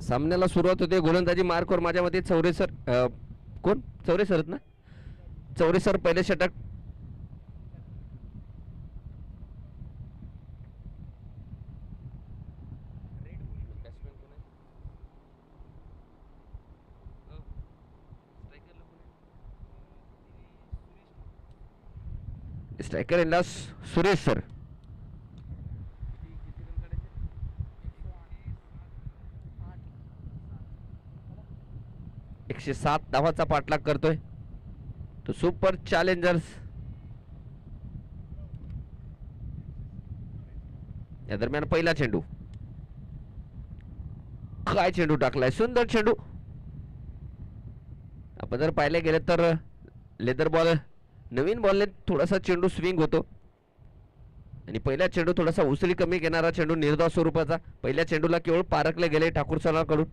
सामन्याला सुरुवात होते. गोलंदाजी मार्कवर माझ्या मते चौरे सर, कोण चौरे सर ना, चौरे सर पहिले षटक. स्ट्रायकर यांना सुरेश सर. एकशे 7 धावाचा पाठलाग करतोय तो सुपर चॅलेंजर्स. या दरम्यान पहिला चेंडू, काय चेंडू टाकलाय, सुंदर चेंडू. आपण जर पाहिले गेले तर लेदर बॉल, नवीन बॉलने थोडासा चेंडू स्विंग होतो आणि पहिला चेंडू थोडासा उसळी कमी घेणारा चेंडू, निर्धाव स्वरूपाचा. पहिल्या चेंडूला केवळ पारखले गेले ठाकूर सरांकडून,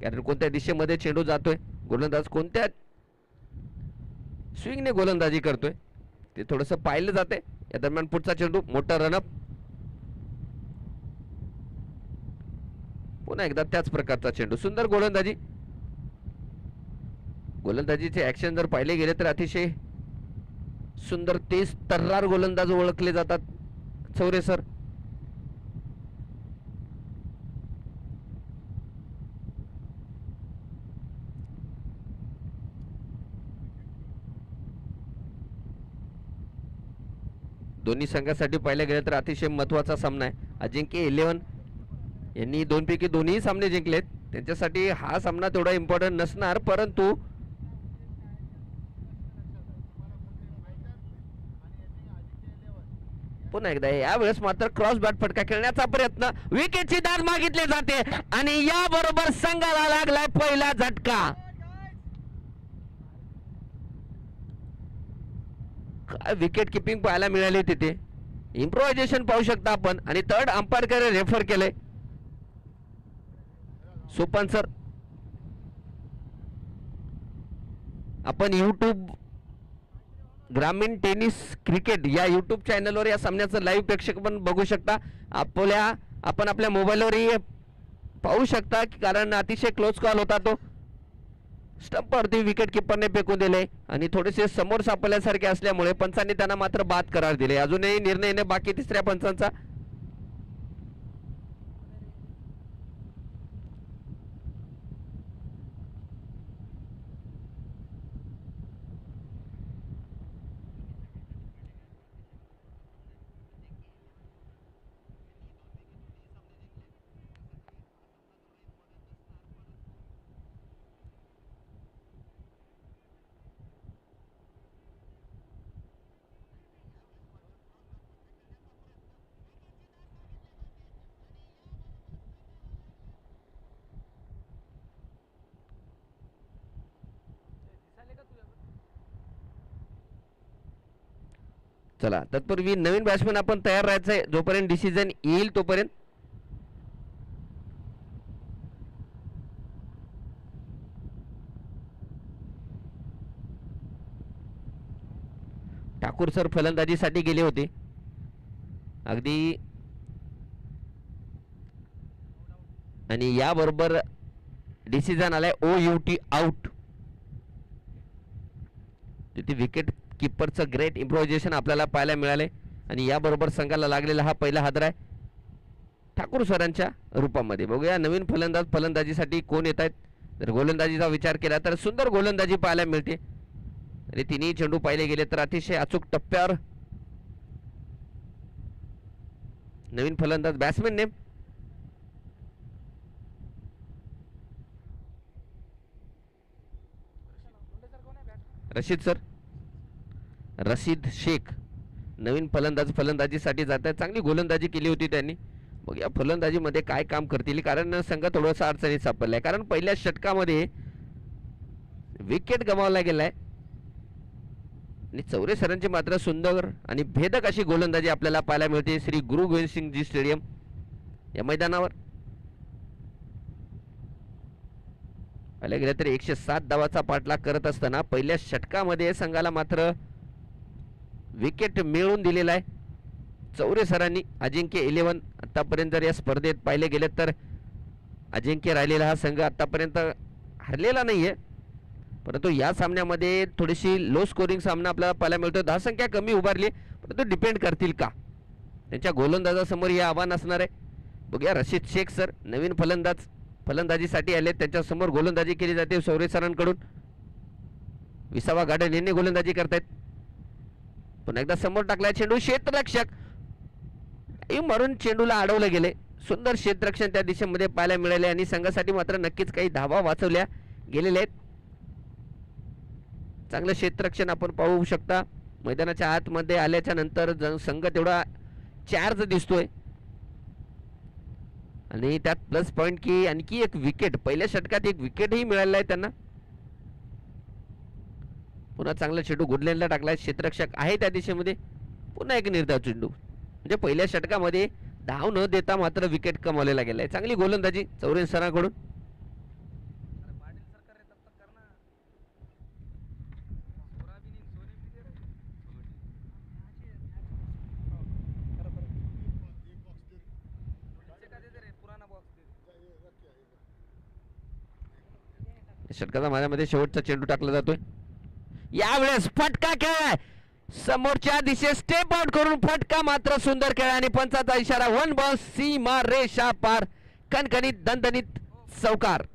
कारण कोणत्या दिशेमध्ये चेंडू जातोय, गोलंदाज कोणत्या स्विंगने गोलंदाजी करतोय ते थोडंसं पाहिलं जाते. या दरम्यान पुढचा चेंडू, मोठा रनअप. पुन्हा एकदा त्याच प्रकारचा चेंडू, सुंदर गोलंदाजी. गोलंदाजीचे ऍक्शन जर पाहिले गेले तर अतिशय सुंदर, तेज तर्रार गोलंदाज ओळखले जातात चौरे सर. दोन्ही संघासाठी पाहिलं गेलं तर अतिशय महत्वाचा सामना आहे. अजिंक्य 11 यांनी 2 पैकी 2ही सामने जिंकलेत, त्यांच्यासाठी हा सामना तेवढा इम्पॉर्टंट नसणार, परंतु पुन्हा एकदा यावेळेस मात्र क्रॉस बॅट फटका खेळण्याचा प्रयत्न, विकेटची दाद मागितली जाते आणि याबरोबर संघाला लागलाय पहिला झटका. काय विकेट किपिंग पाहायला मिळाली तिथे, इम्प्रोव्हायझेशन पाहू शकता आपण. आणि थर्ड अंपायरकडे रेफर केले सोपन सर. आपण यूट्यूब ग्रामीण टेनिस क्रिकेट या यूट्यूब चॅनलवर या सामन्याचं लाईव्ह प्रेक्षक पण बघू शकता. आपण आपल्या मोबाईलवरही पाहू शकता, कारण अतिशय क्लोज कॉल होता तो. स्टंपवरती विकेट किपरने फेकून दिले आणि थोडेसे समोर सापडल्यासारखे असल्यामुळे पंचांनी त्यांना मात्र बाद करार दिले. अजूनही निर्णय येणे बाकी तिसऱ्या पंचांचा. चला, तत्पूर्वी नवीन बॅट्समॅन आपण तयार राहायचंय, जोपर्यंत डिसिजन येईल तोपर्यंत. ठाकूर सर फलंदाजीसाठी गेले होते अगदी, आणि याबरोबर डिसिजन आलाय OUT आउट. तिथे विकेट किपरचं ग्रेट इम्प्रोव्हायझेशन आपल्याला पाहायला मिळाले आणि याबरोबर संघाला लागलेला हा पहिला हादरा आहे ठाकूर सरांच्या रूपामध्ये. बघूया नवीन फलंदाज फलंदाजीसाठी कोण येत आहेत. जर गोलंदाजीचा विचार केला तर सुंदर गोलंदाजी पाहायला मिळते आणि तिन्ही चेंडू पाहिले गेले तर अतिशय अचूक टप्प्यावर. नवीन फलंदाज batsman name Rashid sir, Rashid Shaikh नवीन फलंदाज फलंदाजीसाठी जात आहेत. चांगली गोलंदाजी केली होती त्यांनी. बघूया फलंदाजीमध्ये काय काम करतील, कारण संघ थोडासा अडचणीत सापडलाय, कारण पहिल्या षटकामध्ये विकेट गमावला गेलाय आणि चौरे सरांची मात्र सुंदर आणि भेदक अशी गोलंदाजी आपल्याला पाहायला मिळते श्री गुरु गोविंद सिंग जी स्टेडियम या मैदानावर. पाहायला गेलं तर 107 धावाचा पाठलाग करत असताना पहिल्या षटकामध्ये संघाला मात्र विकेट मिळवून दिलेला आहे चौरे सरांनी. अजिंक्य 11 आतापर्यंत जर या स्पर्धेत पाहिले गेले तर अजिंक्य राहिलेला हा संघ आतापर्यंत हरलेला नाहीये, परंतु या सामन्यामध्ये थोडीशी लो स्कोरिंग सामना आपल्याला पाहायला मिळतो. धावसंख्या कमी उभारली, परंतु डिपेंड करतील का त्यांच्या गोलंदाजासमोर हे आव्हान असणार आहे. बघूया रशीद शेख सर नवीन फलंदाज फलंदाजीसाठी आले, त्यांच्यासमोर गोलंदाजी केली जाते शौर्य सरांकडून. विसावा गार्डन यांनी गोलंदाजी करतायत. पुन्हा एकदा समोर टाकलाय चेंडू, क्षेत्ररक्षक मारून चेंडूला अडवलं गेले. सुंदर क्षेत्ररक्षण त्या दिशेमध्ये पाहायला मिळाले आणि संघासाठी मात्र नक्कीच काही धावा वाचवल्या गेलेल्या आहेत. चांगलं क्षेत्ररक्षण आपण पाहू शकता. मैदानाच्या आतमध्ये आल्याच्या नंतर संघ तेवढा चार्ज दिसतोय आणि त्यात प्लस पॉइंट की आणखी एक विकेट, पहिल्या षटकात एक विकेटही मिळालेला आहे त्यांना. पुन्हा चांगला चेंडू गुडलेनला टाकलाय, क्षेत्ररक्षक आहे त्या दिशेमध्ये. पुन्हा एक निर्धाव चेंडू, म्हणजे पहिल्या षटकामध्ये धाव न देता मात्र विकेट कमावलेला गेलाय. चांगली गोलंदाजी चौरे सरांकडून. षटकाचा माझ्यामध्ये शेवटचा चेंडू टाकला जातोय. यावेळेस फटका खेळ, समोरच्या दिशेस स्टेप आउट करून फटका मात्र सुंदर खेळ आणि पंचाचा इशारा. वन बॉल, सीमा रेषा पार, कणकणीत दणदणीत चौकार.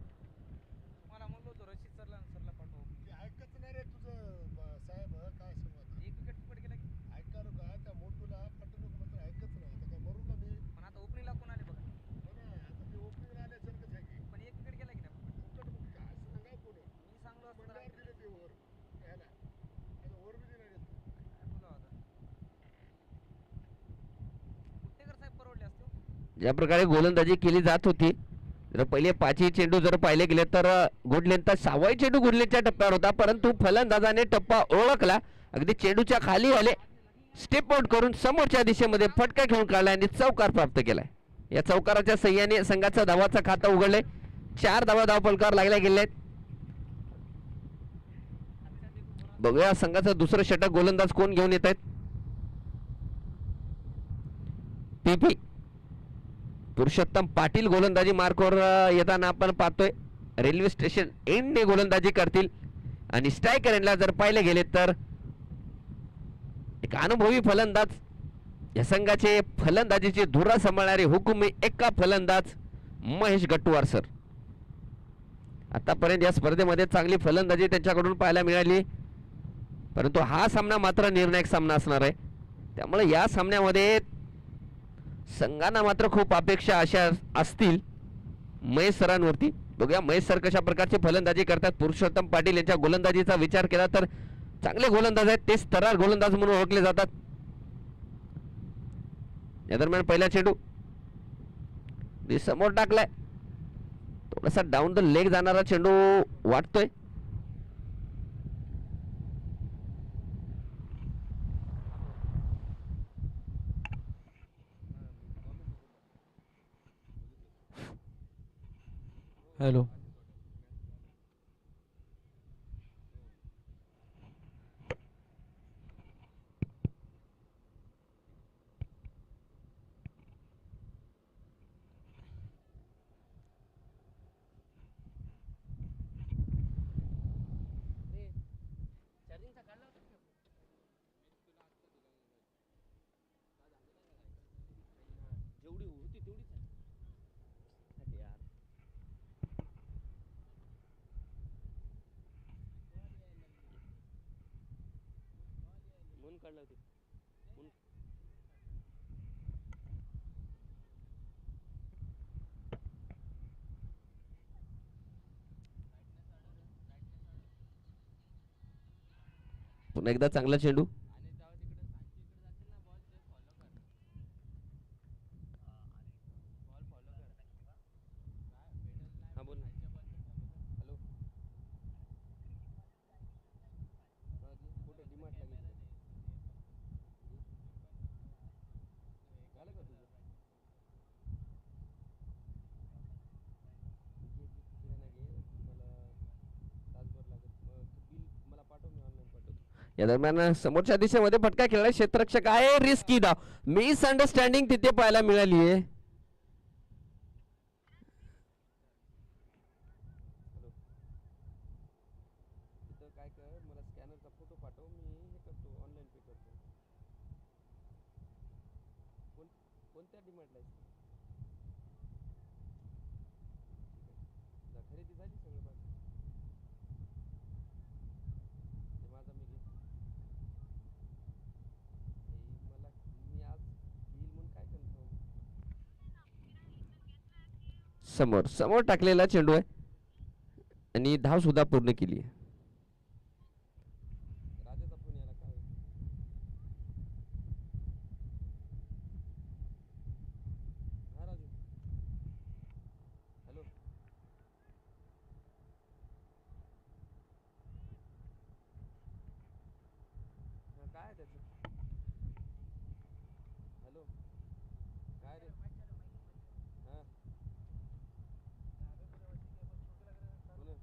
ज्या प्रकारे गोलंदाजी केली जात होती, जर पहिले पाचही चेंडू जर पाहिले गेले तर गुडलेनचा 6वाही चेंडू गुडलेनच्या टप्प्यावर होता, परंतु फलंदाजाने टप्पा ओळखला, अगदी चेंडूच्या खाली आले, स्टेप आउट करून समोरच्या दिशेमध्ये फटका घेऊन काढला आणि चौकार प्राप्त केलाय. या चौकाराच्या सहाय्याने संघाचा धावाचा खाता उघडले. 4 धावा धावफलकावर लागल्या गेले आहेत. बघूया संघाचं दुसरं षटक गोलंदाज कोण घेऊन येत आहेत. पीपी पुरुषोत्तम पाटील गोलंदाजी मार्कवर येताना आपण पाहतोय. रेल्वे स्टेशन एंडने गोलंदाजी करतील आणि स्ट्रायकर एंडला जर पाहिले गेले तर एक अनुभवी फलंदाज, या संघाचे फलंदाजीची धुरा सांभाळणारे हुकुमी एक्का फलंदाज महेश गट्टुवार सर. आतापर्यंत या स्पर्धेमध्ये चांगली फलंदाजी त्यांच्याकडून पाहायला मिळाली, परंतु हा सामना मात्र निर्णायक सामना असणार आहे. त्यामुळे या सामन्यामध्ये संघांना मात्र खूप अपेक्षा अशा असतील महेश सरांवरती. बघूया महेश सर कशा प्रकारची फलंदाजी करतात. पुरुषोत्तम पाटील यांच्या गोलंदाजीचा विचार केला तर चांगले गोलंदाज आहेत, ते स्तरार गोलंदाज म्हणून ओळखले जातात. या दरम्यान पहिला चेंडू समोर टाकलाय, थोडासा डाऊन द लेग जाणारा चेंडू वाटतोय. हॅलो, पुन्हा एकदा चांगला चेंडू. या दरम्यान समोरच्या दिशेमध्ये फटका खेळला, क्षेत्ररक्षक आहे, रिस्की धाव, मिस अंडरस्टँडिंग तिथे पाहायला मिळाली आहे. काय कर, मला स्कॅनरचा फोटो पाठव, मी हे करतो, ऑनलाईन पे करतो. कोण कोणत्या डिमांडला आहेस? खरेदी झाली सगळं बाकी. ते माझा मी घेतो. मला मी आज येईल म्हणून काय कन्फर्म. समोर समोर टाकलेला चेंडू आहे आणि धाव सुद्धा पूर्ण केली आहे. राजाचा फोन यायला काय? हा राजू, हॅलो. हा, काय आहे त्याचं? हॅलो, काय रे? हा, हो ना. बरोबर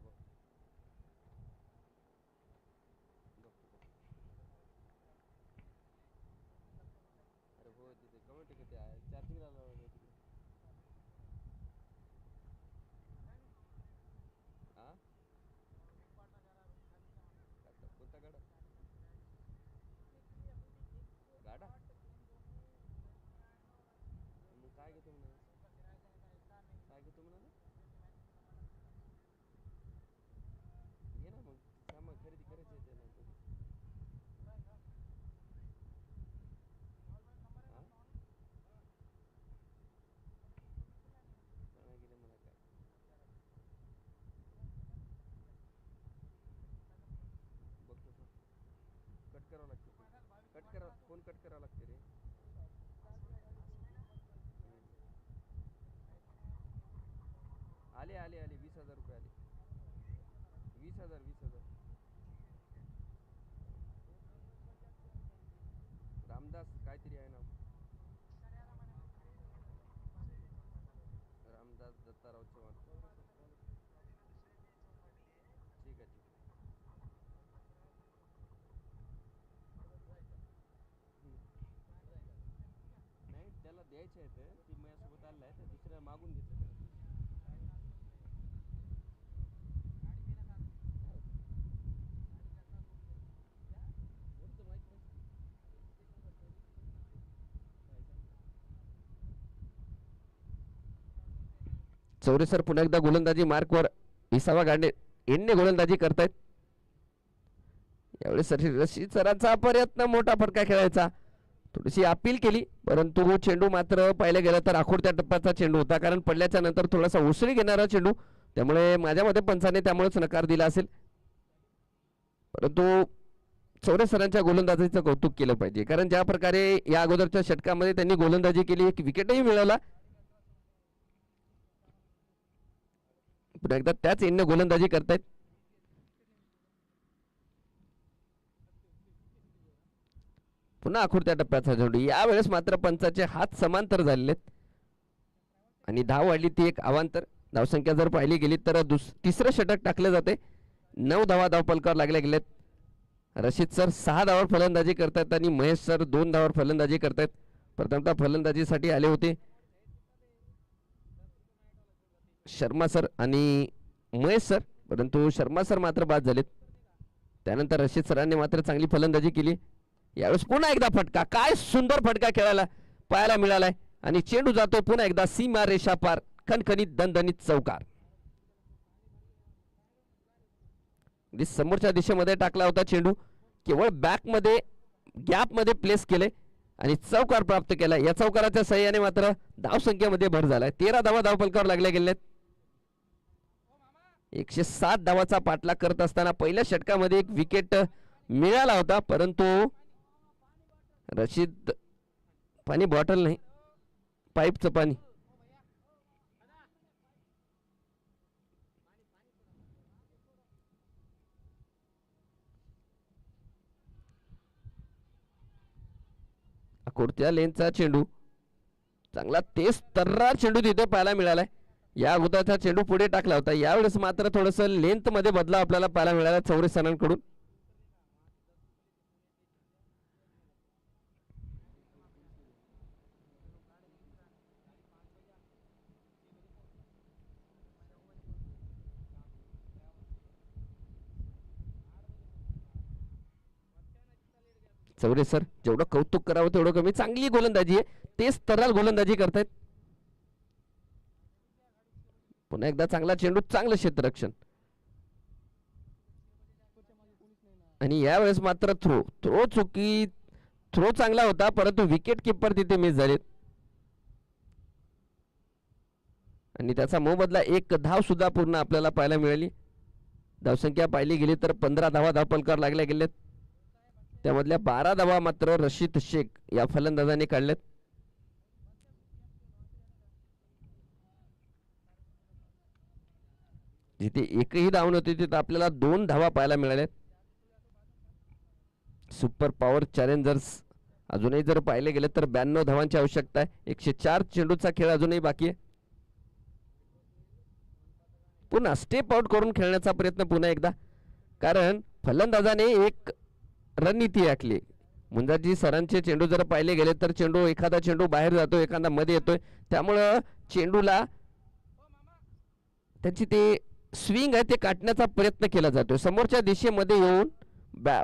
बघ, बघतो बघ. अरे हो, तिथे कमी टिकट आहे, चार्जिंग लावलं तिकडे. हा, कोणता गाडा? गाडा मग काय घेतो म्हणा? काय घेतो म्हणा? घे ना मग, सामान खरेदी करायची आहे त्यानंतर. हा, नाही गेले मला काय. बघतो सर, कट करावं लागते. कट करा, फोन कट करावं लागते रे. आले आले आले, 20,000 रुपये आले. 20,000, 20,000. रामदास काहीतरी आहे नाव. रामदास दत्ताराव चव्हाण. ठीक आहे, ठीक आहे. नाही, त्याला द्यायचे आहेत, ती माझ्यासोबत आलेला आहे, तर दुसऱ्या मागून घेतलं त्याला. कोणतं माहीत नाही. चौरे सर पुन्हा एकदा गोलंदाजी मार्कवर, 20वा गांडे एंडने गोलंदाजी करतायत. यावेळी रशीद सरांचा प्रयत्न, मोठा फटका खेळायचा, थोडीशी अपील केली, परंतु चेंडू मात्र पाहिलं गेलं तर आखूडत्या टप्प्याचा चेंडू होता, कारण पडल्याच्या नंतर थोडासा उसळी घेणारा चेंडू, त्यामुळे माझ्या मते पंचाने त्यामुळेच नकार दिला असेल. परंतु चौरे सरांच्या गोलंदाजीचं कौतुक केलं पाहिजे, कारण ज्या प्रकारे या अगोदरच्या षटकामध्ये त्यांनी गोलंदाजी केली, एक विकेटही मिळाला. पुन्हा एकदा त्याच एंडने गोलंदाजी करतायत. पुन्हा आखुडत्या टप्प्याचा चेंडू, यावेळेस मात्र पंचाचे हात समांतर झालेले आहेत आणि धाव वाढली ती एक अवांतर. धावसंख्या जर पाहिली गेली तर तिसरं षटक टाकलं जाते. 9 धावा धावपलकावर लागल्या गेलेत. रशीद सर 6 धावावर फलंदाजी करतात आणि महेश सर 2 धावावर फलंदाजी करतात. प्रथमतः फलंदाजीसाठी आले होते शर्मा सर आणि महेश सर, परंतु शर्मा सर मात्र बाद झालेत. त्यानंतर रशीद सरांनी मात्र चांगली फलंदाजी केली. यावेळेस पुन्हा एकदा फटका, काय सुंदर फटका खेळायला पाहायला मिळालाय आणि चेंडू जातो पुन्हा एकदा सीमा रेषा पार, खणखणीत दणदणीत चौकार. समोरच्या दिशेमध्ये टाकला होता चेंडू, केवळ बॅकमध्ये गॅपमध्ये प्लेस केले आणि चौकार प्राप्त केला. या चौकाराच्या सहाय्याने मात्र धावसंख्येमध्ये भर झालाय. 13 धावा धावपलकावर लागल्या गेल्यात. 107 धावाचा पाठलाग करत असताना पहिल्या षटकामध्ये एक विकेट मिळाला होता, परंतु रशीद, पाणी बॉटल नाही, पाईपचं पाणी. कोणत्या लेनचा चेंडू, चांगला तेज तर्रार चेंडू तिथे पाहायला मिळालाय. या अगोदरचा चेंडू पुढे टाकला होता, यावेळेस मात्र थोडंसं लेंथ मध्ये बदलाव आपल्याला पाहायला मिळाला चौरे सरांकडून. चौरे सर, जेवढं कौतुक करावं तेवढं कमी. चांगली गोलंदाजी आहे, तेच तरल गोलंदाजी करतायत. पुन्हा एकदा चांगला चेंडू, चांगलं क्षेत्ररक्षण. आणि यावेळेस मात्र थ्रो थ्रो चुकी थ्रो चांगला होता, परंतु विकेट किपर तिथे मिस झालेत. आणि त्याचा मोबदला एक धाव सुद्धा पूर्ण आपल्याला पाहायला मिळाली. धावसंख्या पाहिली गेली तर 15 धावा धावपलकार लागल्या गेलेत. त्यामधल्या 12 धावा मात्र रशीद शेख या फलंदाजाने काढल्यात. जिथे एकही धाव नव्हती तिथे आपल्याला 2 धावा पाहायला मिळाल्यात. सुपर पॉवर चॅलेंजर्स अजूनही जर पाहिले गेले तर 92 धावांची आवश्यकता आहे. 104 चेंडूचा खेळ अजूनही बाकी आहे. पुन्हा स्टेप आउट करून खेळण्याचा प्रयत्न पुन्हा एकदा, कारण फलंदाजाने एक रणनीती आखली. मुंजाजी सरांचे चेंडू जर पाहिले गेले तर एखादा चेंडू बाहेर जातो, एखादा मध्ये येतोय. त्यामुळं चेंडूला त्यांची ते स्विंग आहे ते काटण्याचा प्रयत्न केला जातोय. समोरच्या दिशेमध्ये येऊन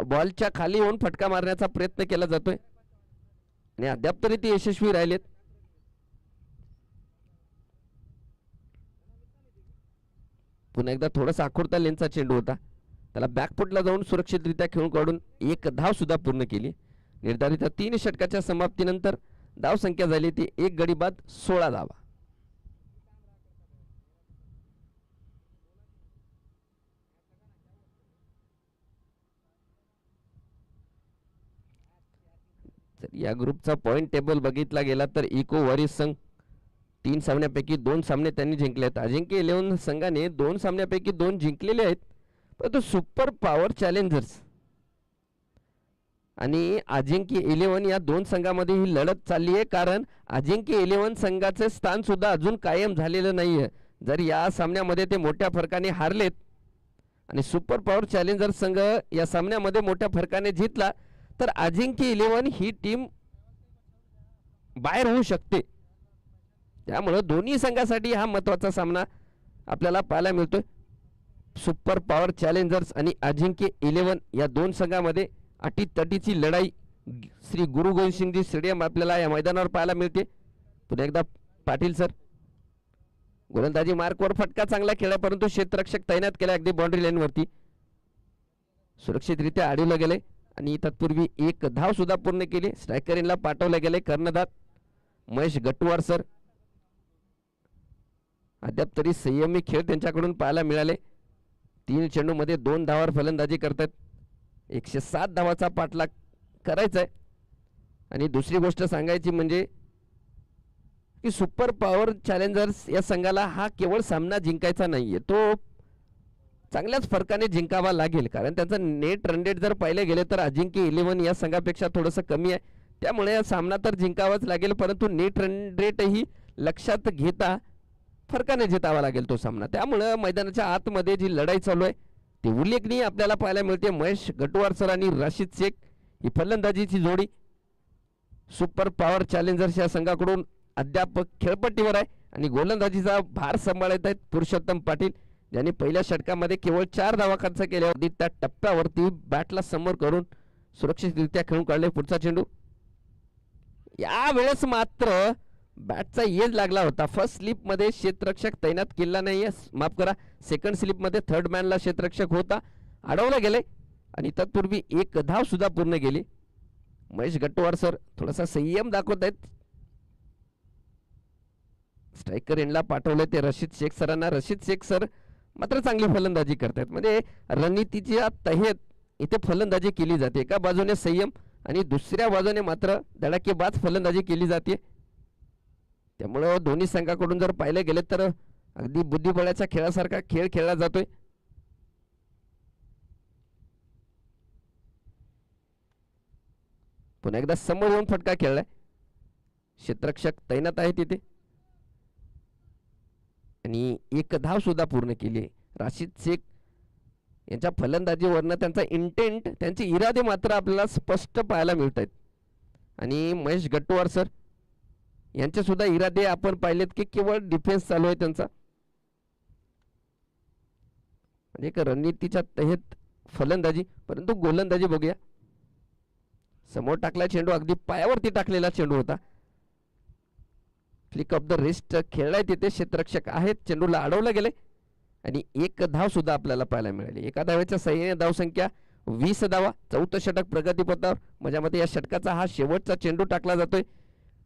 बॉलच्या खाली येऊन फटका मारण्याचा प्रयत्न केला जातोय आणि अद्याप तरी ते यशस्वी राहिलेत. पुन्हा एकदा थोडासा आखुडता लेनचा चेंडू होता, त्याला बॅकफुटला जाऊन सुरक्षितरित्या खेळून काढून एक धाव सुद्धा पूर्ण केली. निर्धारित 3 षटकाच्या समाप्तीनंतर धाव संख्या झाली ती 1 गडी बाद 16 धावा. या ग्रुपचा पॉइंट टेबल बघितला गेला तर इको वॉरियर्स संघ 3 सामन्यापैकी 2 सामने त्यांनी जिंकले आहेत. अजिंक्य 11 संघाने 2 सामन्यापैकी 2 जिंकलेले आहेत. परंतु सुपर पॉवर चॅलेंजर्स आणि अजिंक्य 11 या 2 संघामध्ये ही लढत चालली आहे, कारण अजिंक्य 11 संघाचे स्थान सुद्धा अजून कायम झालेलं नाहीये. जर या सामन्यामध्ये ते मोठ्या फरकाने हारलेत आणि सुपर पॉवर चॅलेंजर्स संघ या सामन्यामध्ये मोठ्या फरकाने जिंकला तर अजिंक्य 11 ही टीम बाहेर होऊ शकते. त्यामुळे दोन्ही संघासाठी हा महत्त्वाचा सामना आपल्याला पाहायला मिळतोय. सुपर पॉवर चॅलेंजर्स आणि अजिंक्य 11 या 2 संघामध्ये अटीतटीची लढाई श्री गुरु गोविंद सिंगजी स्टेडियम आपल्याला या मैदानावर पाहायला मिळते. पुन्हा एकदा पाटील सर, गोलंदाजी मार्कवर फटका चांगला खेळला, परंतु क्षेत्ररक्षक तैनात केला अगदी बाउंड्री लाईनवरती. सुरक्षितरित्या अडवलं गेले आणि तत्पूर्वी एक धाव सुद्धा पूर्ण केली. स्ट्रायकर इनला पाठवले गेले कर्णधार महेश गटवार सर. अद्याप तरी संयमी खेळ त्यांच्याकडून पाहायला मिळाले. 3 चेंडूमध्ये 2 धावावर फलंदाजी करतात. 107 धावाचा पाठलाग करायचा आहे. आणि दुसरी गोष्ट सांगायची म्हणजे की सुपर पॉवर चॅलेंजर्स या संघाला हा केवळ सामना जिंकायचा नाहीये, तो चांगल्याच फरकाने जिंकावा लागेल. कारण त्यांचा नेट रन रेट जर पाहिले गेले तर अजिंक्य 11 या संघापेक्षा थोडंसं कमी आहे. त्यामुळे हा सामना तर जिंकावाच लागेल, परंतु नेट रन रेटही लक्षात घेता फरकाने जितावा लागेल तो सामना. त्यामुळे मैदानाच्या आतमध्ये जी लढाई चालू आहे ती उल्लेखनीय आपल्याला पाहायला मिळते. महेश गटवार सर आणि राशिद शेख ही फलंदाजीची जोडी सुपर पॉवर चॅलेंजर्स या संघाकडून अद्याप खेळपट्टीवर आहे आणि गोलंदाजीचा भार सांभाळत आहेत पुरुषोत्तम पाटील, ज्यांनी पहिल्या षटकामध्ये केवळ 4 धावा खर्च केल्या होती. त्या टप्प्यावरती बॅटला समोर करून सुरक्षितरित्या खेळून काढले. पुढचा चेंडू यावेळेस मात्र बॅटचा येज लागला होता. फर्स्ट स्लिपमध्ये क्षेत्ररक्षक तैनात केला नाहीये, माफ करा, सेकंड स्लिपमध्ये थर्ड मॅनला क्षेत्ररक्षक होता, अडवलं गेले आणि तत्पूर्वी एक धाव सुद्धा पूर्ण केली. महेश गटवार सर थोडासा संयम दाखवत आहेत. स्ट्रायकर एंडला पाठवले ते रशीद शेख सरांना. रशीद शेख सर मात्र चांगली फलंदाजी करतात. म्हणजे रणनीतीच्या तहेत इथे फलंदाजी केली जाते. एका बाजूने संयम आणि दुसऱ्या बाजूने मात्र धडाकेबाज फलंदाजी केली जाते. त्यामुळे दोन्ही संघाकडून जर पाहिले गेले तर अगदी बुद्धिबळाच्या खेळासारखा खेळ खेळला जातोय. पुन्हा एकदा समोर येऊन फटका खेळलाय. क्षेत्ररक्षक तैनात आहे तिथे आणि एक धाव सुद्धा पूर्ण केली. राशिद शेख यांच्या फलंदाजीवरनं त्यांचा इंटेंट, त्यांचे इरादे मात्र आपल्याला स्पष्ट पाहायला मिळत आहेत. आणि महेश गटवार सर यांचे सुद्धा इरादे आपण पाहिलेत की केवळ डिफेन्स चालू आहे त्यांचा. म्हणजे एक रणनीतीच्या तहेत फलंदाजी, परंतु गोलंदाजी बघूया. समोर टाकला चेंडू, अगदी पायावरती टाकलेला चेंडू होता. फ्लिक ऑफ द रिस्ट खेळलाय तिथे, क्षेत्ररक्षक आहेत, चेंडूला अडवलं गेले आणि एक धाव सुद्धा आपल्याला पाहायला मिळाली. एका धावेच्या सहाय्याने धावसंख्या 20 धावा. 4थं षटक प्रगतीपथावर. माझ्या मते या षटकाचा हा शेवटचा चेंडू टाकला जातोय.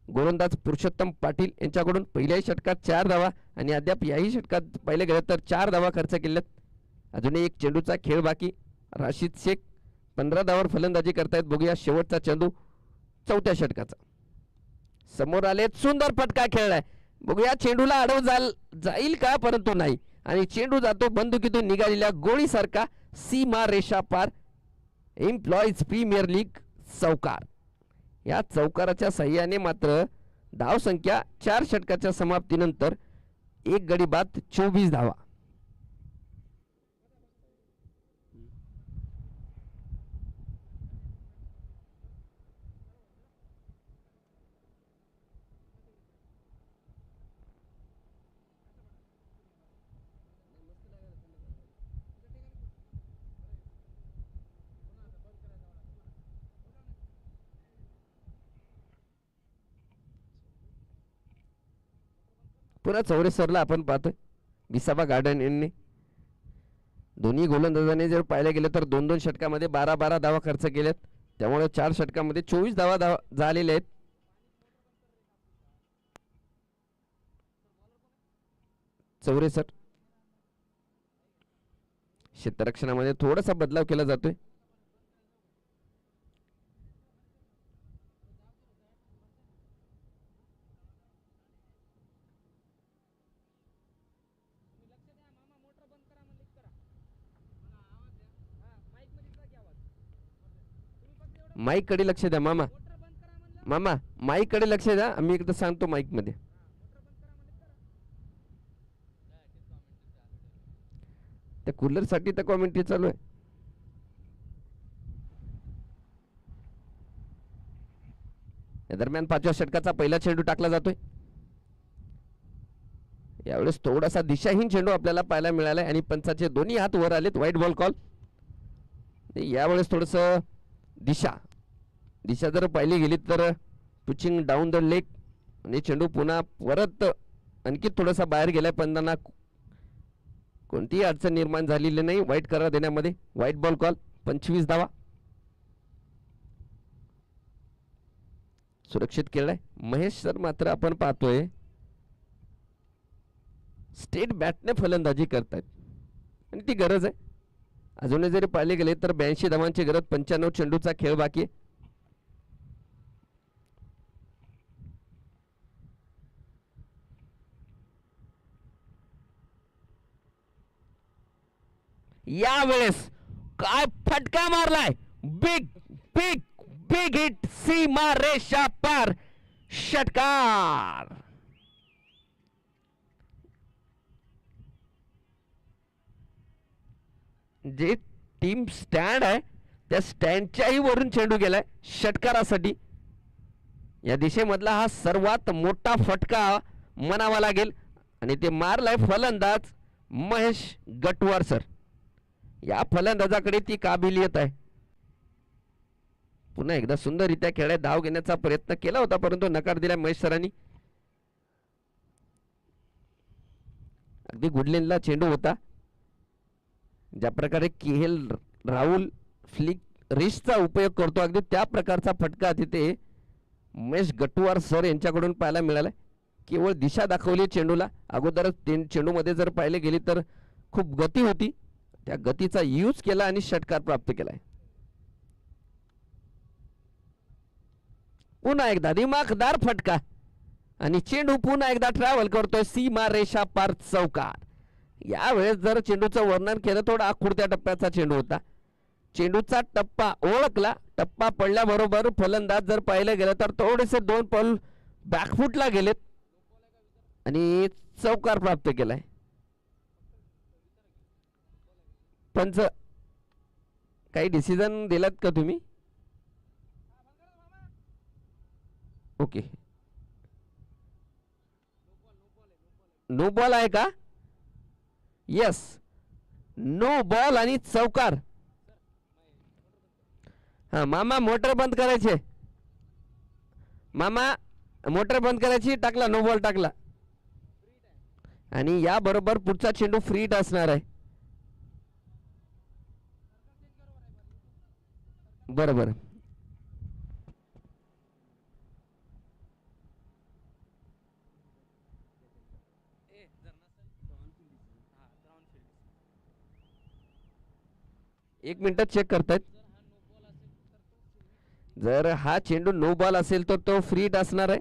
गोलंदाज पुरुषोत्तम पाटील यांच्याकडून पहिल्याही षटकात 4 धावा आणि अद्याप याही षटकात पाहिले गेले तर 4 धावा खर्च केल्यात. अजूनही एक चेंडूचा खेळ बाकी. राशिद शेख 15 धावावर फलंदाजी करतायत. बघूया शेवटचा चेंडू 4थ्या षटकाचा. समोर आले, सुंदर फटका खेळलाय. बघूया चेंडूला अडव जाईल का, परंतु नाही आणि चेंडू जातो बंदुकीतून निघालेल्या गोळीसारखा सीमा रेषा पार. एम्प्लॉईज प्रीमियर लीग चौकार. या चौकाराच्या सहाय्याने मात्र धावसंख्या 4 षटकाच्या समाप्तीनंतर 1 गडी बाद 24 धावा. पुन्हा चौरेश्वरला आपण पाहतोय विसावा गार्डन यांनी दोन्ही गोलंदाजांनी जर पाहिले गेले तर 2-2 षटकामध्ये 12-12 धावा खर्च केल्यात. त्यामुळे 4 षटकामध्ये 24 धावा झालेल्या आहेत. चौरेसर क्षेत्ररक्षणामध्ये थोडासा बदलाव केला जातोय. माईक कडे लक्ष द्या मामा. मामा माईक कडे लक्ष द्या, मी एकदा सांगतो माईक मध्ये. त्या कूलर साठी तर कॉमेंट्री चालू आहे. या दरम्यान 5व्या षटकाचा पहिला चेंडू टाकला जातोय. यावेळेस थोडासा दिशाहीन चेंडू आपल्याला पाहायला मिळालाय आणि पंचाचे दोन्ही हात वर आलेत. White ball call. यावेळेस थोडस दिशा जर पाहिली गेली तर पिचिंग डाऊन द लेग आणि चेंडू पुन्हा परत आणखी थोडासा बाहेर गेलाय. पंदांना कोणतीही अडचण निर्माण झालेली नाही व्हाईट कलर देण्यामध्ये. White ball call. 25 धावा. सुरक्षित केलाय. महेश सर मात्र आपण पाहतोय स्टेट बॅटने फलंदाजी करतायत आणि ती गरज आहे. अजूनही जरी पाहिले गेले तर 82 धावांची गरज. 95 चेंडूचा खेळ बाकी आहे. यावेळेस काय फटका मारलाय. Big big big hit. सीमा रेषा पार. षटकार. जे टीम स्टँड आहे त्या स्टँडच्याही वरून चेंडू गेलाय षटकारासाठी. या दिशेमधला हा सर्वात मोठा फटका म्हणावा लागेल आणि ते मारलाय फलंदाज महेश गटवार सर. या फलंदाजाकडे ती काबिलियत आहे. पुन्हा एकदा सुंदररित्या खेळात धाव घेण्याचा प्रयत्न केला होता परंतु नकार दिला महेश सरांनी. अगदी गुडलेनला चेंडू होता. ज्या प्रकारे केएल राहुल फ्लिक रिस्टचा उपयोग करतो अगदी त्या प्रकारचा फटका तिथे महेश गटवार सर यांच्याकडून पाहायला मिळाला. केवळ दिशा दाखवली चेंडूला. अगोदरच चेंडूमध्ये जर पाहिले गेली तर खूप गती होती. त्या गतीचा यूज केला आणि षटकार प्राप्त केलाय. पुन्हा एकदा दिमागदार फटका आणि चेंडू पुन्हा एकदा ट्रॅव्हल करतोय सीमा रेषा पार चौकार. यावेळेस जर चेंडूचं वर्णन केलं थोडा आखुडत्या टप्प्याचा चेंडू होता. चेंडूचा टप्पा ओळखला. टप्पा पडल्याबरोबर फलंदाज जर पाहिलं गेलं तर थोडेसे 2 पाऊल बॅकफुटला गेलेत आणि चौकार प्राप्त केलाय. पंच काही डिसिजन दिलात का तुम्ही? ओके. नो बॉल आहे का? यस नो बॉल आणि चौकार. हा मामा मोटर बंद करायचे. मामा मोटर बंद करायची. टाकला, नो बॉल टाकला. आणि या बरोबर पुढचा चेंडू फ्री हिट असणार आहे. बरोबर. एक मिनिट चेक करतायत. जर हा चेंडू नो बॉल असेल तर तो फ्री हिट असणार आहे.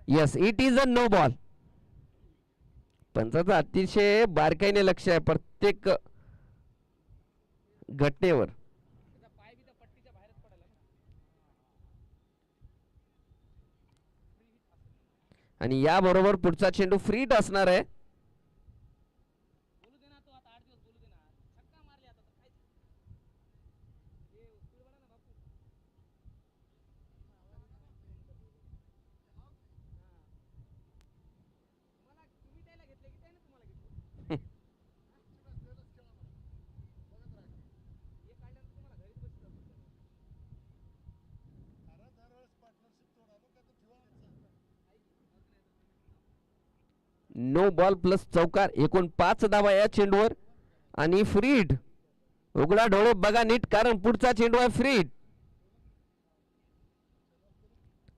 Yes, it is a no ball. पंचाचं अतिशय बारकाईने लक्ष आहे प्रत्येक घटनेवर. आणि या बरोबर पुढचा चेंडू फ्री हिट असणार आहे. नो बॉल प्लस चौकार. एकूण 5 धावा या चेंडूवर आणि फ्री हिट. उघडा डोळे बघा नीट, कारण पुढचा चेंडू आहे फ्री हिट.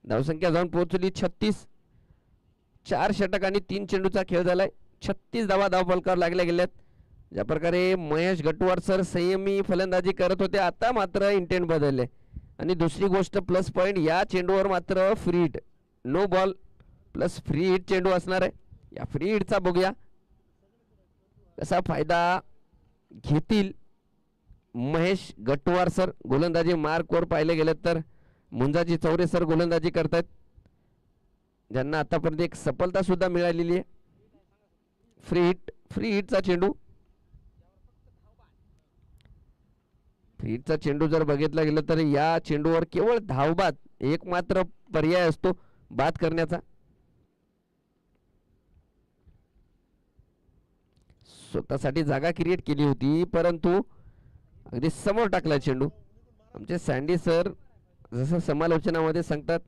धावसंख्या जाऊन पोहोचली 36. 4 षटक आणि 3 चेंडूचा खेळ झालाय. 36 धावा धावफलकावर लागल्या गेल्यात. ज्या प्रकारे महेश गटवार सर संयमी फलंदाजी करत होते, आता मात्र इंटेंट बदलले. आणि दुसरी गोष्ट प्लस पॉइंट, या चेंडूवर मात्र free hit. No ball plus free hit चेंडू असणार आहे. या फ्री हिटचा बघूया कसा फायदा घेतील महेश गटवार सर. गोलंदाजी मार्कवर पाहिले गेले तर मुंजाजी चौरे सर गोलंदाजी करतायत, ज्यांना आतापर्यंत एक सफलता सुद्धा मिळालेली आहे. फ्री हिटचा चेंडू. फ्री हिटचा चेंडू जर बघितला गेलं तर या चेंडूवर केवळ धावबाद एक मात्र पर्याय असतो बाद करण्याचा. स्वतःसाठी जागा क्रिएट केली होती, परंतु अगदी समोर टाकला चेंडू. आमचे सँडी सर जसं समालोचनामध्ये सांगतात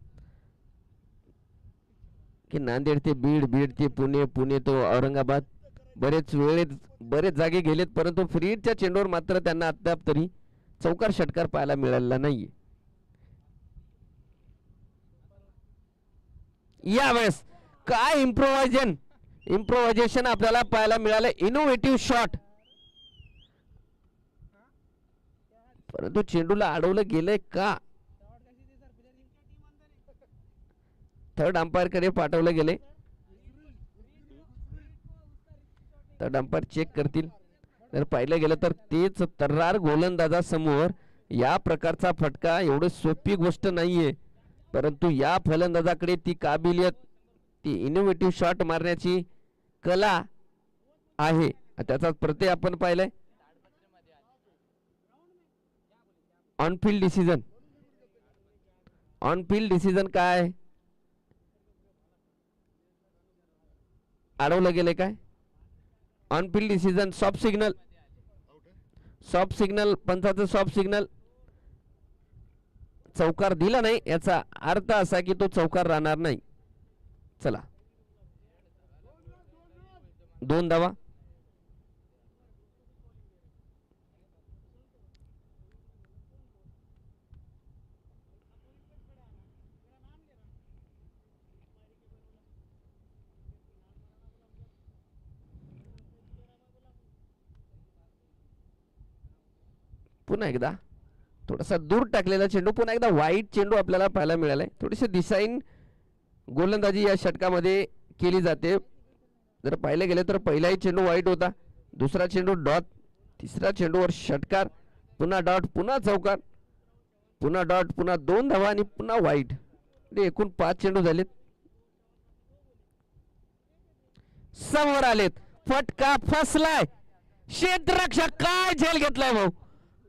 की नांदेड ते बीड, बीड ते पुणे, पुणे ते औरंगाबाद, बरेच जागे गेलेत, परंतु फ्री हिटच्या चेंडूवर मात्र त्यांना अद्याप तरी चौकार षटकार पाहायला मिळालेला नाहीये. यावेळेस काय इम्प्रोव्हायझेशन आपल्याला पाहायला मिळालं. इनोव्हेटिव्ह शॉट, परंतु चेंडूला अडवलं गेलंय का? थर्ड अंपायर कडे पाठवलं गेले. थर्ड अंपायर चेक करतील. जर पाहिलं गेलं तर तेच तर्रार गोलंदाजासमोर या प्रकारचा फटका एवढी सोपी गोष्ट नाहीये, परंतु या फलंदाजाकडे ती काबिलियत, ती इनोव्हेटिव्ह शॉट मारण्याची कला आहे. त्याचा प्रत्यय आपण पाहिलाय. On-field decision. ऑनफिल्ड डिसिजन काय? अडवलं गेले काय? On field decision soft signal. Soft signal, पंचाचं सॉफ्ट सिग्नल. चौकार दिला नाही याचा अर्थ असा की तो चौकार राहणार नाही. चला, 2 धावा. पुन्हा एकदा थोडासा दूर टाकलेला चेंडू, पुन्हा एकदा वाईट चेंडू आपल्याला पाहायला मिळालाय. थोडीशी दिसाईन गोलंदाजी या षटकामध्ये केली जाते. जर पाहिले गेले तर पहिलाही चेंडू वाईट होता, दुसरा चेंडू डॉट, तिसरा चेंडूवर षटकार, पुन्हा डॉट, पुन्हा चौकार, पुन्हा डॉट, पुन्हा 2 धावा आणि पुन्हा वाईट. म्हणजे एकूण 5 चेंडू झालेत. समोर आलेत, फटका फसलाय. क्षेत्ररक्षक काय झेल घेतलाय भाऊ,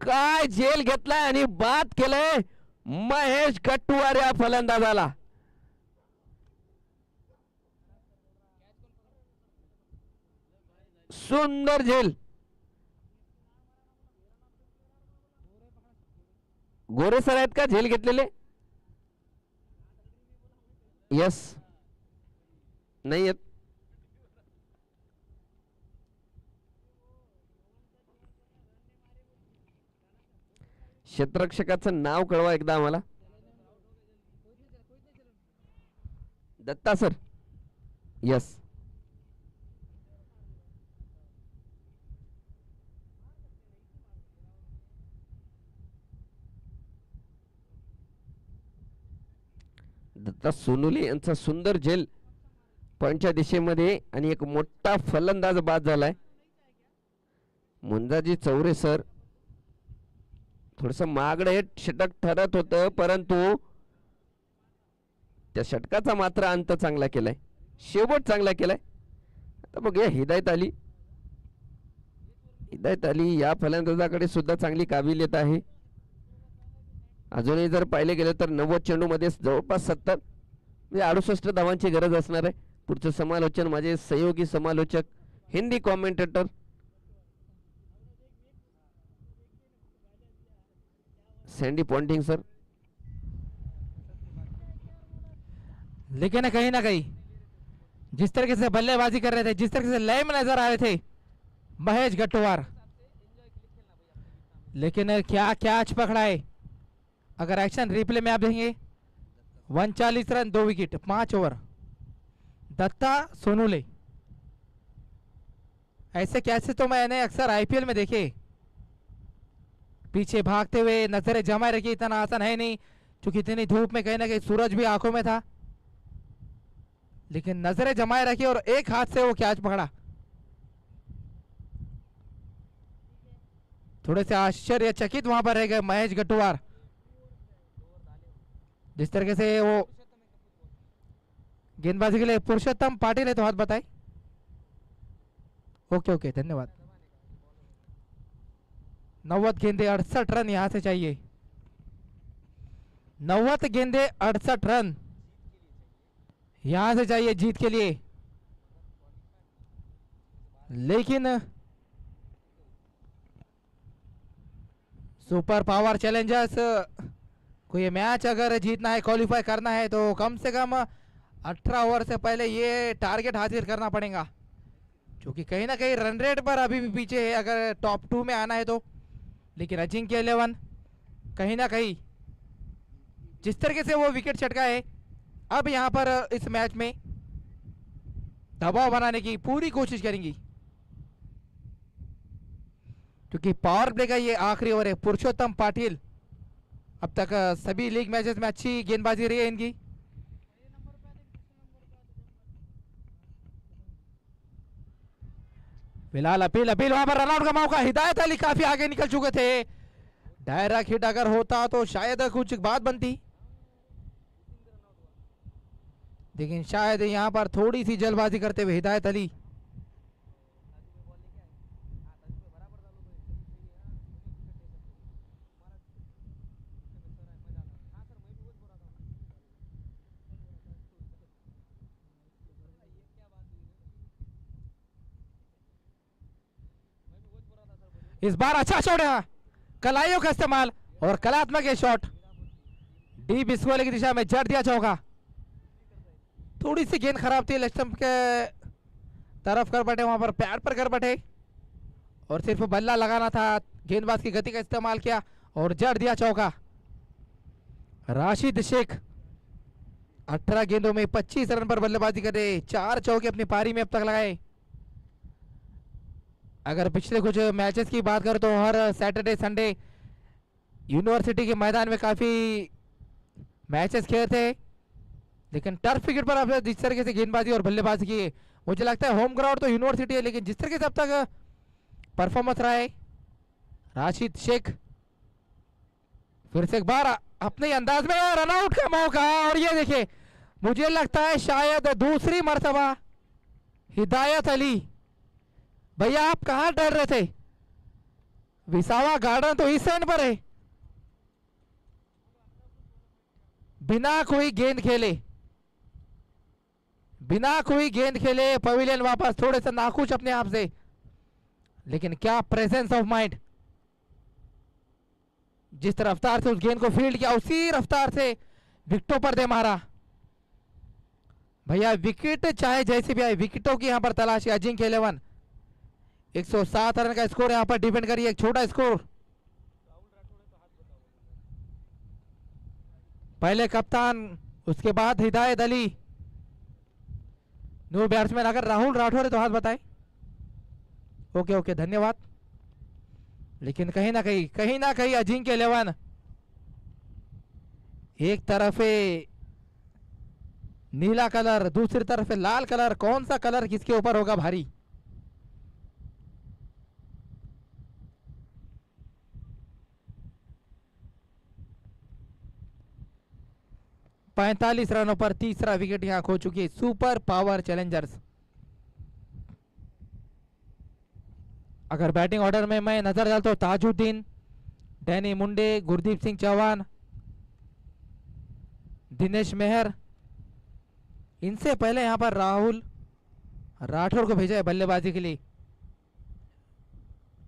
काय झेल घेतलाय आणि बाद केलंय महेश गट्टूवार या फलंदाजाला. सुंदर झेल. गोरे सर आहेत का झेल घेतलेले? यस, नाही आहेत. क्षेत्ररक्षकाचं नाव कळवा एकदा आम्हाला. दत्ता सर. यस. दत्ता सोनुले यांचा सुंदर झेल पॉईंटच्या दिशेमध्ये आणि एक मोठा फलंदाज बाद झालाय. मुंजाजी चौरे सर थोडस मागडं हे षटक ठरत होतं, परंतु त्या षटकाचा मात्र अंत चांगला केलाय, शेवट चांगला केलाय. आता बघूया हिदायत अली. हिदायत अली या फलंदाजाकडे सुद्धा चांगली काबिलियत आहे. अजूनही जर पाहिले गेले तर 90 चेंडू मध्ये जवळपास 70 म्हणजे 68 धावांची गरज असणार आहे. पुढचं समालोचन माझे सहयोगी समालोचक Hindi commentator Sandy Ponting sir. लेकिन कहीं ना कहीं जिस तरीके से बल्लेबाजी कर रहे थे, जिस तरीके से लय में नजर आ रहे थे महेश गट्टूवार, लेकिन क्या कैच पकड़ा है. अगर एक्शन रिप्ले में आप देखेंगे 39 रन 2 विकेट 5 ओवर. दत्ता सोनुले ऐसे कैसे तो मैंने अक्सर आईपीएल में देखे. पीछे भागते हुए नजरें जमाए रखी, इतना आसान है नहीं क्योंकि इतनी धूप में कहीं ना कहीं सूरज भी आंखों में था, लेकिन नजरें जमाए रखी और एक हाथ से वो कैच पकड़ा. थोड़े से आश्चर्यचकित वहां पर रह गए महेश गट्टूवार. जिस तरीके से वो गेंदबाजी के लिए पुरुषोत्तम पाटिल है तो हाथ बताए. ओके ओके धन्यवाद. 90 गेंदे 68 रन यहां से चाहिए. 90 गेंदे 68 रन यहां से चाहिए जीत के लिए. लेकिन सुपर पावर चैलेंजर्स को ये मैच अगर जीतना है, क्वालिफाई करना है तो कम से कम 18 ओवर से पहले ये टारगेट हासिल करना पड़ेगा, क्योंकि कहीं ना कहीं रन रेट पर अभी भी पीछे है अगर टॉप 2 में आना है तो. लेकिन अजिंक्य 11 कहीं ना कहीं जिस तरीके से वो विकेट छटका है, अब यहां पर इस मैच में दबाव बनाने की पूरी कोशिश करेंगी, क्योंकि पावर प्ले का ये आखिरी ओवर है. पुरुषोत्तम पाटिल अब तक सभी लीग मैचेस में अच्छी गेंदबाजी रही है इनकी. फिलहाल अपील वहां पर रनआउट का मौका. हिदायत अली काफी आगे निकल चुके थे. डायरेक्ट हिट अगर होता तो शायद कुछ बात बनती, लेकिन शायद यहां पर थोड़ी सी जल्दबाजी करते हुए हिदायत अली इस बार अच्छा शॉट है, कलाइयों का इस्तेमाल और कलात्मक ये शॉट डीप स्क्वायर की दिशा में जड़ दिया चौका. थोड़ी सी गेंद खराब थी, लेग स्टंप के तरफ कर बैठे, वहां पर पैर पर कर बैठे और सिर्फ बल्ला लगाना था. गेंदबाज की गति का इस्तेमाल किया और जड़ दिया चौका. राशिद शेख 18 गेंदों में 25 रन पर बल्लेबाजी कर रहे, 4 चौके अपनी पारी में अब तक लगाए. अगर पिछले कुछ मैचेस की बात करें तो हर सैटरडे संडे यूनिवर्सिटी के मैदान में काफी मैचेस खेले थे, लेकिन टर्फ विकेट पर आपने जिस तरीके से गेंदबाजी और बल्लेबाजी की, मुझे लगता है होम ग्राउंड तो यूनिवर्सिटी है, लेकिन जिस तरीके से अब तक परफॉर्मेंस रहा है राशिद शेख, फिर से एक बार अपने अंदाज में रनआउट का मौका। और ये देखिए, मुझे लगता है शायद दूसरी मर्तबा हिदायत अली, भैया आप कहां डर रहे थे? विसावा गार्डन तो इस एंड पर है। बिना कोई गेंद खेले, बिना कोई गेंद खेले पवेलियन वापस, थोड़े से नाखुश अपने आप से, लेकिन क्या प्रेजेंस ऑफ माइंड। जिस रफ्तार से उस गेंद को फील्ड किया, उसी रफ्तार से विकेटों पर दे मारा। भैया विकेट चाहे जैसे भी आए, विकेटों की यहां पर तलाश है अजिंक्य 11। 107 रन का स्कोर यहां पर डिपेंड करिए, एक छोटा स्कोर। पहले कप्तान, उसके बाद हिदायत अली, न्यू बैट्समैन। अगर राहुल राठौर है तो हाथ बताएं। ओके ओके, धन्यवाद। लेकिन कहीं ना कहीं अजिंक्य 11, एक तरफ है नीला कलर, दूसरी तरफ है लाल कलर, कौन सा कलर किसके ऊपर होगा भारी? पैंतालीस रनों पर तीसरा विकेट यहां खो चुकी है सुपर पावर चैलेंजर्स। अगर बैटिंग ऑर्डर में मैं नजर डालता हूं, ताजुद्दीन, डैनी मुंडे, गुरदीप सिंह चौहान, दिनेश मेहर, इनसे पहले यहां पर राहुल राठौर को भेजा है बल्लेबाजी के लिए।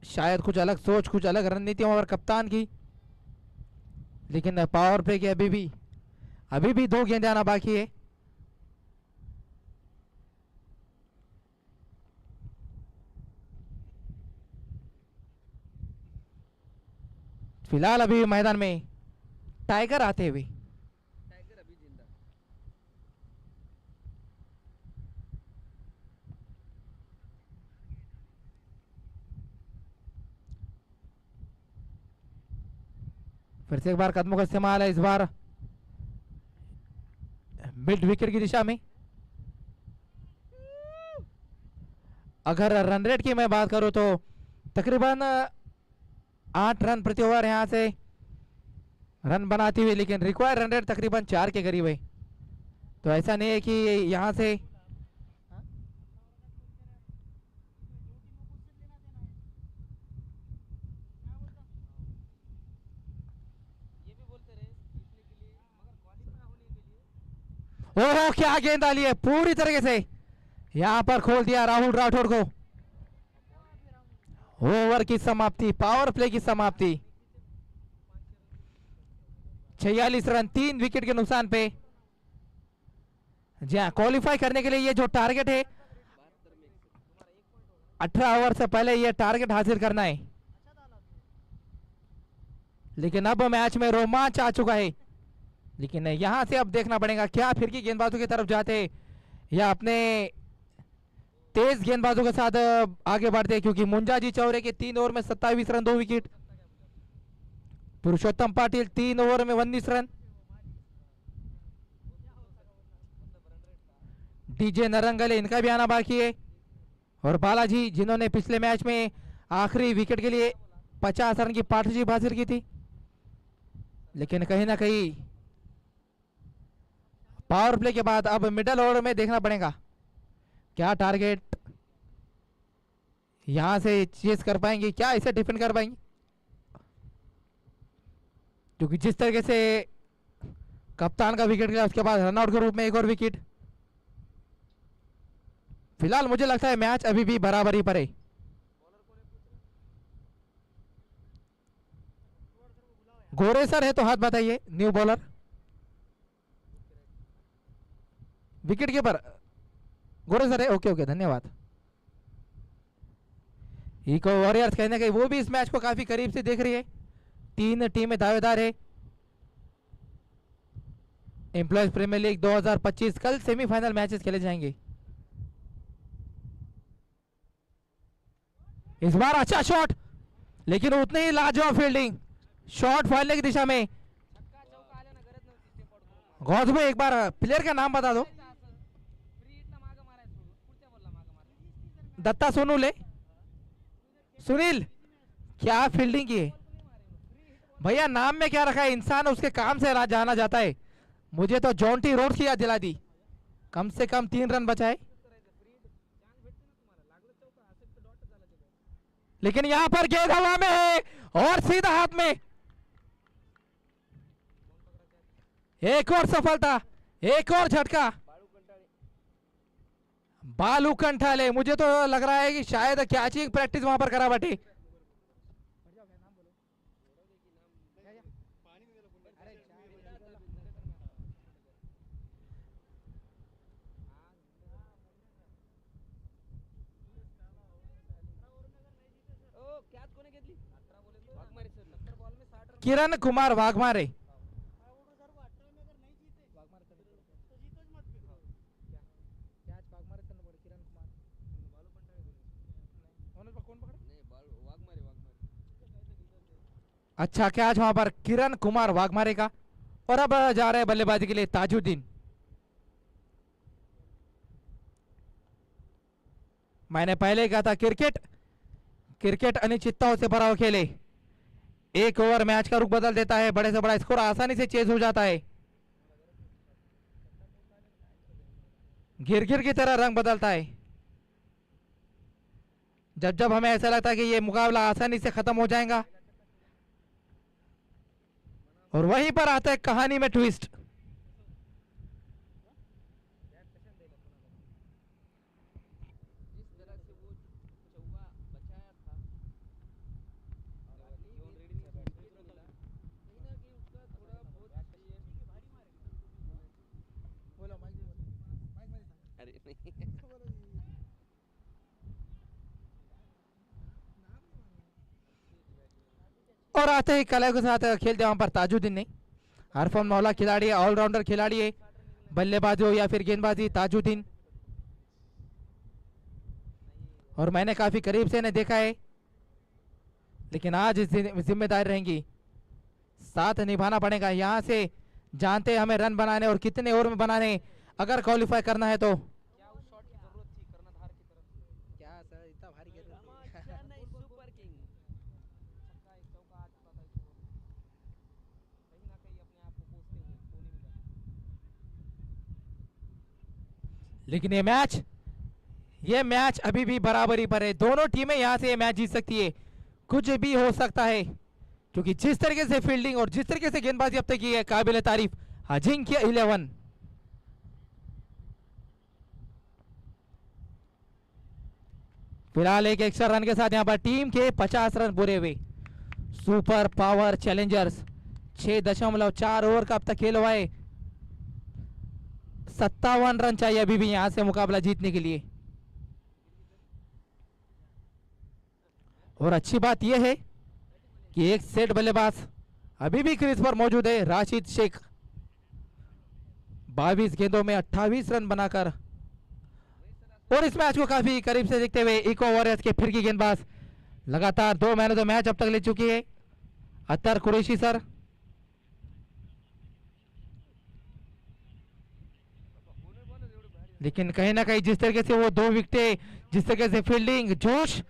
शायद कुछ अलग सोच, कुछ अलग रणनीति और कप्तान की, लेकिन पावर प्ले की अभी भी 2 गेंदें आना बाकी है। फिलहाल अभी मैदान में टाइगर आते हुए, फिर से एक बार कदमों का इस्तेमाल है, इस बार मिड विकेट की दिशा में। अगर रन रेट की मैं बात करूं तो तकरीबन 8 रन प्रति ओवर यहां से रन बनाती हुई, लेकिन रिक्वायर्ड रन रेट तकरीबन 4 के करीब है। तो ऐसा नहीं है कि यहां से ओहो, क्या गेंद डाली है, पूरी तरीके से यहां पर खोल दिया राहुल राठौर को। ओवर की समाप्ति, पावर प्ले की समाप्ति। 46 रन 3 विकेट के नुकसान पे। जी हाँ, क्वालिफाई करने के लिए ये जो टारगेट है, 18 ओवर से पहले ये टारगेट हासिल करना है। लेकिन अब मैच में रोमांच आ चुका है, लेकिन यहां से अब देखना पड़ेगा क्या फिर की गेंदबाजों की तरफ जाते या अपने तेज गेंदबाजों के साथ आगे बढ़ते, क्योंकि मुंजाजी चौरे के 3 ओवर में 27 रन 2 विकेट, पुरुषोत्तम पाटिल 3 ओवर में 19 रन, डीजे नरंगले इनका भी आना बाकी है, और बालाजी जिन्होंने पिछले मैच में आखिरी विकेट के लिए 50 रन की पार्टनरशिप हासिल की थी। लेकिन कहीं ना कहीं पावर प्ले के बाद अब मिडल ओवर में देखना पड़ेगा क्या टारगेट यहां से चेस कर पाएंगे, क्या इसे डिफेंड कर पाएंगे, क्योंकि जिस तरीके से कप्तान का विकेट गया उसके बाद रनआउट के रूप में एक और विकेट। फिलहाल मुझे लगता है मैच अभी भी बराबरी पर है। गोरे सर है तो हाथ बताइए, न्यू बॉलर विकेट कीपर गोरे सर है, ओके ओके धन्यवाद। इको वॉरियर्स कहने के वो भी इस मैच को काफी करीब से देख रही है, 3 टीमें दावेदार है। एम्प्लॉयज प्रीमियर लीग 2025 कल सेमीफाइनल मैचेस खेले जाएंगे। इस बार अच्छा शॉट, लेकिन उतनी ही लाजवाब फील्डिंग, शॉट फॉलने की दिशा में। गौस भाई एक बार प्लेयर का नाम बता दो. दत्ता सोनूले. सुनील. क्या फील्डिंग की है भैया. नाम में क्या रखा है. इंसान उसके काम से जाना जाता है. मुझे तो जॉन्टी रोड की याद दिला दी. कम से कम 3 रन बचाए. लेकिन यहां पर गेंद हवा में है और सीधा हाथ में. एक और सफलता. एक और झटका. बालू कंठाले. मुझे तो लग रहा है कि शायद कैचिंग प्रैक्टिस वहां पर करा बैठी. किरण कुमार वाघमारे. अच्छा कैच वहां पर किरण कुमार वाघमारे का. और अब जा रहे हैं बल्लेबाजी के लिए ताजुद्दीन. मैंने पहले कहा था क्रिकेट क्रिकेट अनिश्चितताओं से भरा हुआ खेले. एक ओवर मैच का रुख बदल देता है. बड़े से बड़ा स्कोर आसानी से चेज हो जाता है. गिर गिर की तरह रंग बदलता है. जब जब हमें ऐसा लगता है कि ये मुकाबला आसानी से खत्म हो जाएगा और वहीं पर आता है कहानी में ट्विस्ट. और आते ही कला के साथ खेलते वहां पर ताजुद्दीन ने. हरफम मौला खिलाड़ी है. ऑलराउंडर खिलाड़ी है. बल्लेबाजी हो या फिर गेंदबाजी ताजुद्दीन. और मैंने काफी करीब से इन्हें देखा है. लेकिन आज जिम्मेदारी रहेंगी. साथ निभाना पड़ेगा. यहां से जानते हैं हमें रन बनाने और कितने ओवर में बनाने. अगर क्वालिफाई करना है तो लेकिन ये मैच अभी भी बराबरी पर है. दोनों टीमें यहां से ये मैच जीत सकती है. कुछ भी हो सकता है क्योंकि जिस तरीके से फील्डिंग और जिस तरीके से गेंदबाजी अब तक की है काबिल तारीफ. अजिंक्य 11. फिलहाल एक एक्स्ट्रा रन के साथ यहां पर टीम के 50 रन पूरे हुए. सुपर पावर चैलेंजर्स 6.4 ओवर का अब तक खेल हुआ है. 57 रन चाहिए अभी भी यहां से मुकाबला जीतने के लिए. और अच्छी बात यह है कि एक सेट बल्लेबाज अभी भी क्रीज पर मौजूद है. राशिद शेख 22 गेंदों में 28 रन बनाकर. और इस मैच को काफी करीब से देखते हुए इको वॉरियर्स के फिरकी गेंदबाज लगातार 2 मैन ऑफ द मैच अब तक ले चुकी है. अतर कुरैशी सर. लेकिन कहीं ना कहीं जिस तरीके से वो 2 विकेटें, जिस तरीके से फील्डिंग जोश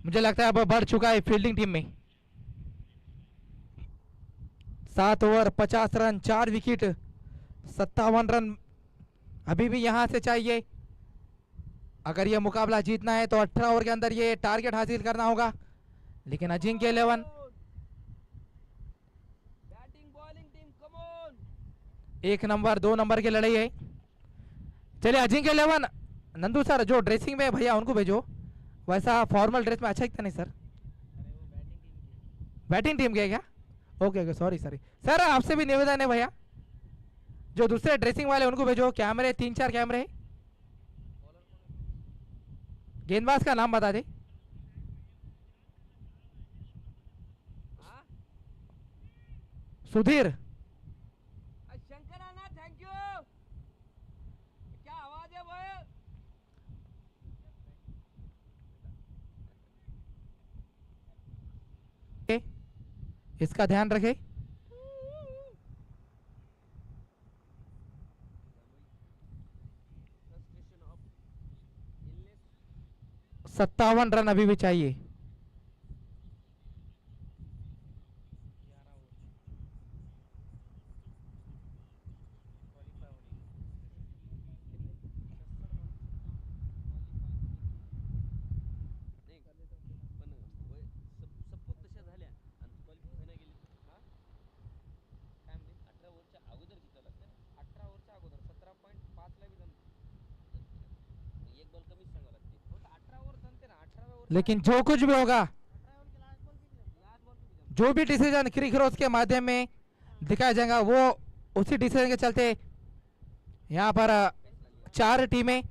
मुझे लगता है अब बढ़ चुका है फील्डिंग टीम में. 7 ओवर 50 रन 4 विकेट 57 रन अभी भी यहां से चाहिए. अगर यह मुकाबला जीतना है तो 18 ओवर के अंदर ये टारगेट हासिल करना होगा. लेकिन अजिंक्य 11 1 नंबर 2 नंबर की लड़ाई है. चलिए अजिंक्य 11. नंदू सर जो ड्रेसिंग में भैया उनको भेजो. वैसा फॉर्मल ड्रेस में अच्छा दिखता नहीं सर. बैटिंग टीम के क्या. Okay okay sorry sorry sir. आपसे भी निवेदन है भैया जो दूसरे ड्रेसिंग वाले उनको भेजो. कैमरे 3-4 कैमरे. गेंदबाज का नाम बता दे. सुधीर. Thank you. क्या आवाज है भाई. इसका ध्यान रखे. 57 रन अभी भी चाहिए। नाही पण वय सपोज तशा झाल्या आणि क्वालिफाय नाही गेली हा काय म्हणते 18 ओव्हरच्या अगोदर जिंकावं लागतं ना 18 ओव्हरच्या अगोदर 17.5 ला बी जमते मग एक बॉल कमीच सांगावं लागते हो तर 18 ओव्हर जमते ना 18 ओव्हर लेकिन जो कुछ भी होगा, लास्ट बॉल पे भी जमते जो भी डिसीजन क्रिक रोज के माध्यम में दिखाया जाएगा, वो उसी डिसीजन के चलते यहाँ पर 4 टीमें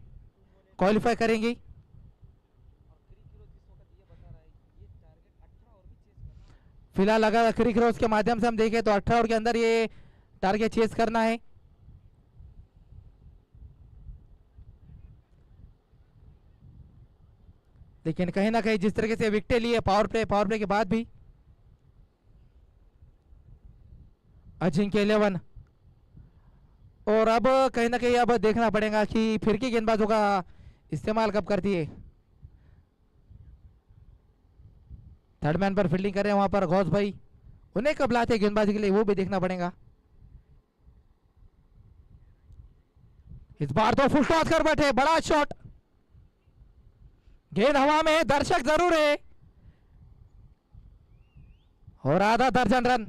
क्वालिफाई करेंगी। और क्रिक हीरो जिस वक्त ये बता रहा है ये टारगेट 18 ओवर भी चेस करना है। फिलहाल अगर क्रिक रोज के माध्यम से हम देखें तो 18 ओवर के अंदर ये टारगेट चेस करना है। लेकिन कहीं ना कहीं जिस तरीके से विकेट लिए पावर प्ले के बाद भी अजिंक्य 11, और अब कहीं ना कहीं अब देखना पड़ेगा कि फिरकी गेंदबाजों का इस्तेमाल कब करती है। थर्ड मैन पर फील्डिंग कर रहे हैं वहां पर गौस भाई, उन्हें कब लाते हैं गेंदबाजी के लिए वो भी देखना पड़ेगा। इस बार तो फुल टॉस कर बैठे, बड़ा शॉट, गेंद हवा में, दर्शक जरूर है, और आधा दर्जन रन।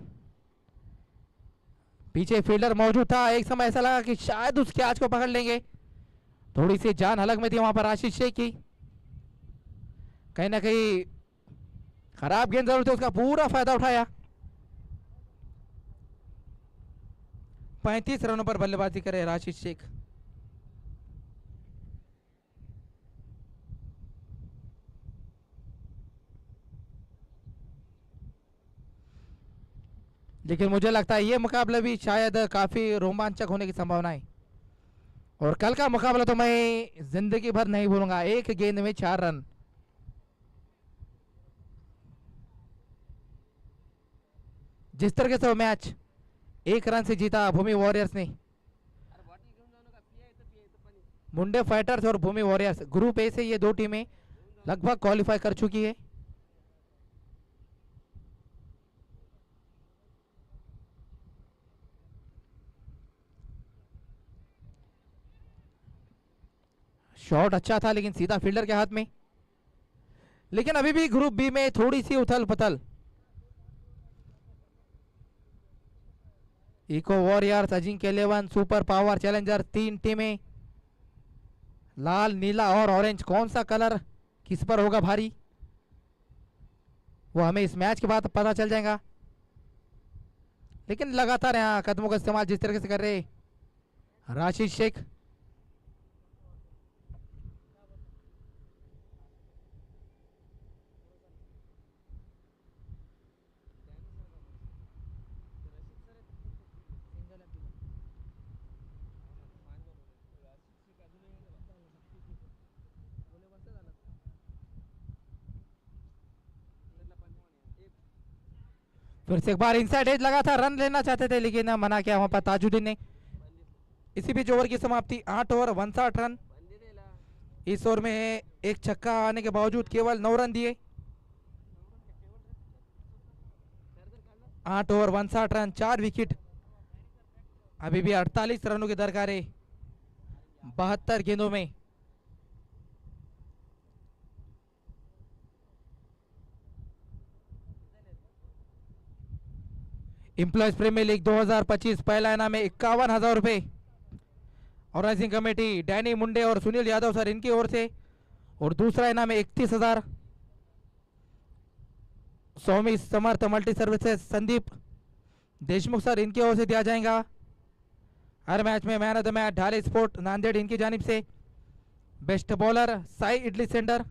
पीछे फील्डर मौजूद था, एक समय ऐसा लगा कि शायद उस कैच को पकड़ लेंगे, थोड़ी सी जान हलक में थी वहां पर आशीष शेख की। कहीं ना कहीं खराब गेंद जरूर थी, उसका पूरा फायदा उठाया। 35 रनों पर बल्लेबाजी करे आशीष शेख। लेकिन मुझे लगता है ये मुकाबला भी शायद काफी रोमांचक होने की संभावना है, और कल का मुकाबला तो मैं जिंदगी भर नहीं भूलूंगा। एक गेंद में 4 रन, जिस तरह से वो मैच 1 रन से जीता भूमि वॉरियर्स ने। अरे बॉटल घेऊन जाऊ नका पिया येतं पाणी मुंडे फाइटर्स और भूमि वॉरियर्स ग्रुप ए से ये 2 टीमें लगभग क्वालिफाई कर चुकी है। शॉट अच्छा था लेकिन सीधा फील्डर के हाथ में। लेकिन अभी भी ग्रुप बी में थोड़ी सी उथल पुथल। Eco warriors, Ajinkya 11, super power challenger, 3 टीमें, लाल, नीला और ऑरेंज, कौन सा कलर किस पर होगा भारी वो हमें इस मैच के बाद पता चल जाएगा। लेकिन लगातार यहाँ कदमों का इस्तेमाल जिस तरीके से कर रहे राशिद शेख, फिर से एक बार इनसाइड एज लगा था, रन लेना चाहते थे लेकिन मना किया वहां पर ताजुद्दीन ने। इसी बीच ओवर की समाप्ति, 8 ओवर 59 रन। इस ओवर में एक छक्का आने के बावजूद केवल 9 रन दिए। 8 ओवर 59 रन, 4 विकेट, अभी भी 48 रनों की दरकार है 72 गेंदों में। एम्प्लॉयज प्रीमियर लीग 2025 पहला इनाम है 51,000 रुपए, ऑर्गेनाइजिंग कमेटी डैनी मुंडे और सुनील यादव सर इनकी ओर से, और दूसरा इनाम है 31,000 Swami Samarth multi services Sandeep Deshmukh sir इनकी ओर से दिया जाएगा। हर मैच में man of the match Dhale sport Nanded इनकी जानिब से। Best bowler Sai idli centre,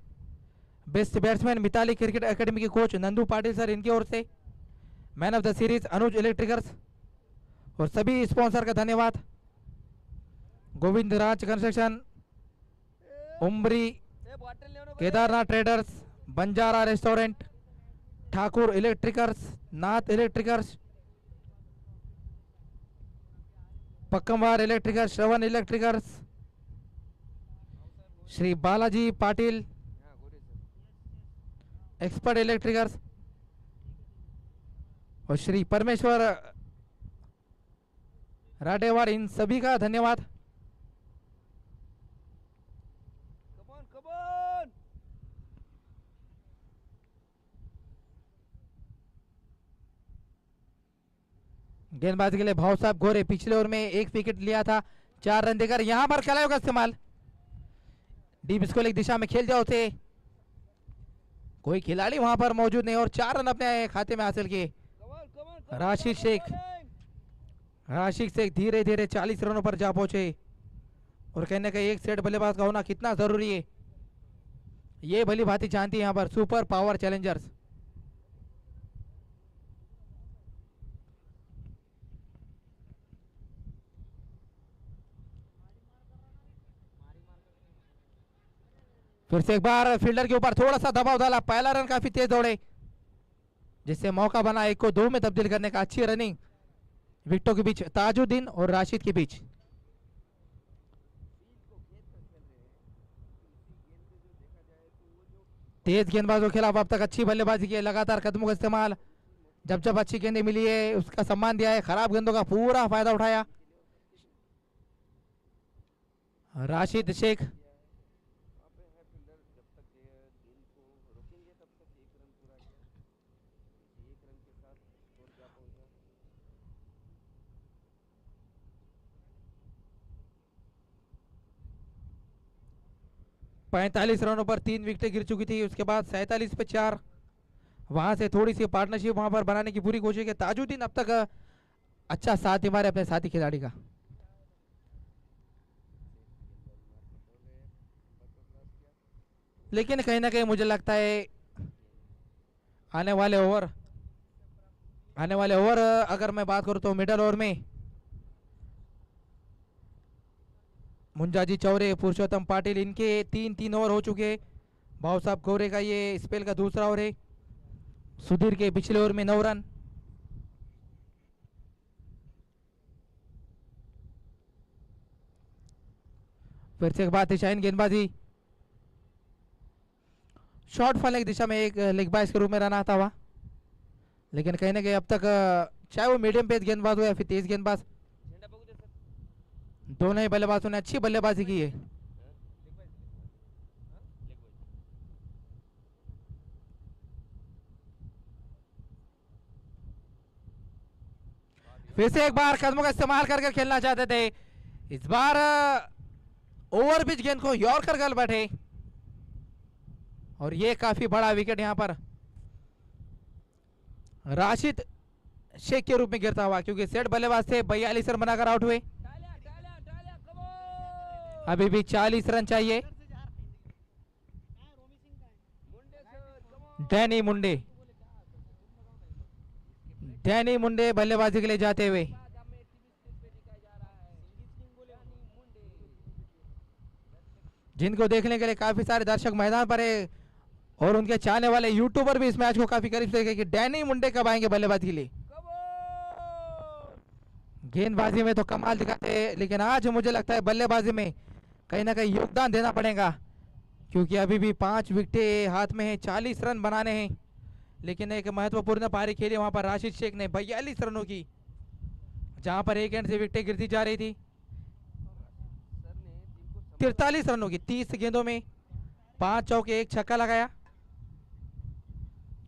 best batsman Mithali cricket academy के कोच नंदू पाटिल सर इनकी ओर से। Man of the series Anuj electricals, और सभी स्पॉन्सर का धन्यवाद। Govind Raj construction, Umri, Kedarnath traders, Banjara restaurant, Thakur electricals, Nath electricals, पक्कमवार electricals, श्रवण इलेक्ट्रिकल्स, श्री बालाजी पाटिल, एक्सपर्ट इलेक्ट्रिकर्स और श्री परमेश्वर राडेवार, इन सभी का धन्यवाद। Come on, come on. गेंदबाजी के लिए भाव साहब गोरे पिछले ओवर में एक विकेट लिया था, 4 रन देकर यहां पर कलायों का इस्तेमाल। डीप स्कोर एक दिशा में खेल जाओ थे, कोई खिलाड़ी वहां पर मौजूद नहीं और 4 रन अपने खाते में हासिल किए। Come on, come on, come on. Rashid Sheikh, Rashid Sheikh धीरे धीरे 40 रनों पर जा पहुंचे और कहने का एक सेट बल्लेबाज का होना कितना जरूरी है ये भली भांति जानती है यहाँ पर सुपर पावर चैलेंजर्स। फिर से एक बार फील्डर के ऊपर थोड़ा सा दबाव डाला, पहला रन काफी तेज दौड़े जिससे मौका बना 1 को 2 में तब्दील करने का। अच्छी रनिंग विकेटों के बीच ताजुद्दीन और राशिद के बीच। तेज गेंदबाजों के खिलाफ अब तक अच्छी बल्लेबाजी की है, लगातार कदमों का इस्तेमाल, जब जब अच्छी गेंदें मिली है उसका सम्मान दिया है, खराब गेंदों का पूरा फायदा उठाया। राशिद शेख पैंतालीस रनों पर 3 विकेटें गिर चुकी थी, उसके बाद 47 पे 4, वहां से थोड़ी सी पार्टनरशिप वहां पर बनाने की पूरी कोशिश की। ताजुद्दीन अब तक अच्छा साथ निभा रहे अपने साथी खिलाड़ी का। लेकिन कहीं ना कहीं मुझे लगता है आने वाले ओवर अगर मैं बात करूं तो मिडल ओवर में मुंजाजी चौरे, पुरुषोत्तम पाटिल, इनके 3-3 ओवर हो चुके। भाव साहब गौरे का ये स्पेल का दूसरा ओवर है। सुधीर के पिछले ओवर में 9 रन। फिर से एक बात शाइन गेंदबाजी, शॉर्ट फॉल की दिशा में एक लेग बाइस के रूप में रन आता हुआ, लेकिन कहीं ना कहीं अब तक चाहे वो मीडियम पेस गेंदबाज हो या फिर तेज गेंदबाज, झंडा बघू दे सर. दोनों ही बल्लेबाजों ने अच्छी बल्लेबाजी की है। Leg bye leg bye. फिर से एक बार कदमों का इस्तेमाल करके खेलना चाहते थे, इस बार ओवर पिच गेंद को यॉर्कर गल बैठे और ये काफी बड़ा विकेट यहां पर राशिद शेख के रूप में गिरता हुआ, क्योंकि सेट बल्लेबाज थे 42 रन बनाकर आउट हुए। टाल्या टाल्या टाल्या कम ऑन. अभी भी 40 रन चाहिए। मुंडे सर कम ऑन. डैनी मुंडे बल्लेबाजी के लिए जाते हुए, बाद हमें टीवी स्क्रीन पे दिखाया जा रहा है. संगीत किंग बोले मुंडे. जिनको देखने के लिए काफी सारे दर्शक मैदान पर है और उनके चाहने वाले यूट्यूबर भी इस मैच को काफी करीब से देखेंगे कि डैनी मुंडे कब आएंगे बल्लेबाजी के लिए। Come on. गेंदबाजी में तो कमाल दिखाते हैं, लेकिन आज मुझे लगता है बल्लेबाजी में कहीं ना कहीं योगदान देना पड़ेगा, क्योंकि अभी भी 5 विकेटें हाथ में हैं, 40 रन बनाने हैं। लेकिन एक महत्वपूर्ण पारी खेली वहां पर राशिद शेख ने 42 रनों की, जहां पर एक एंड से विकेटें गिरती जा रही थी। सर ने टीम को 43 रनों की 30 गेंदों में 5 चौके 1 छक्का लगाया।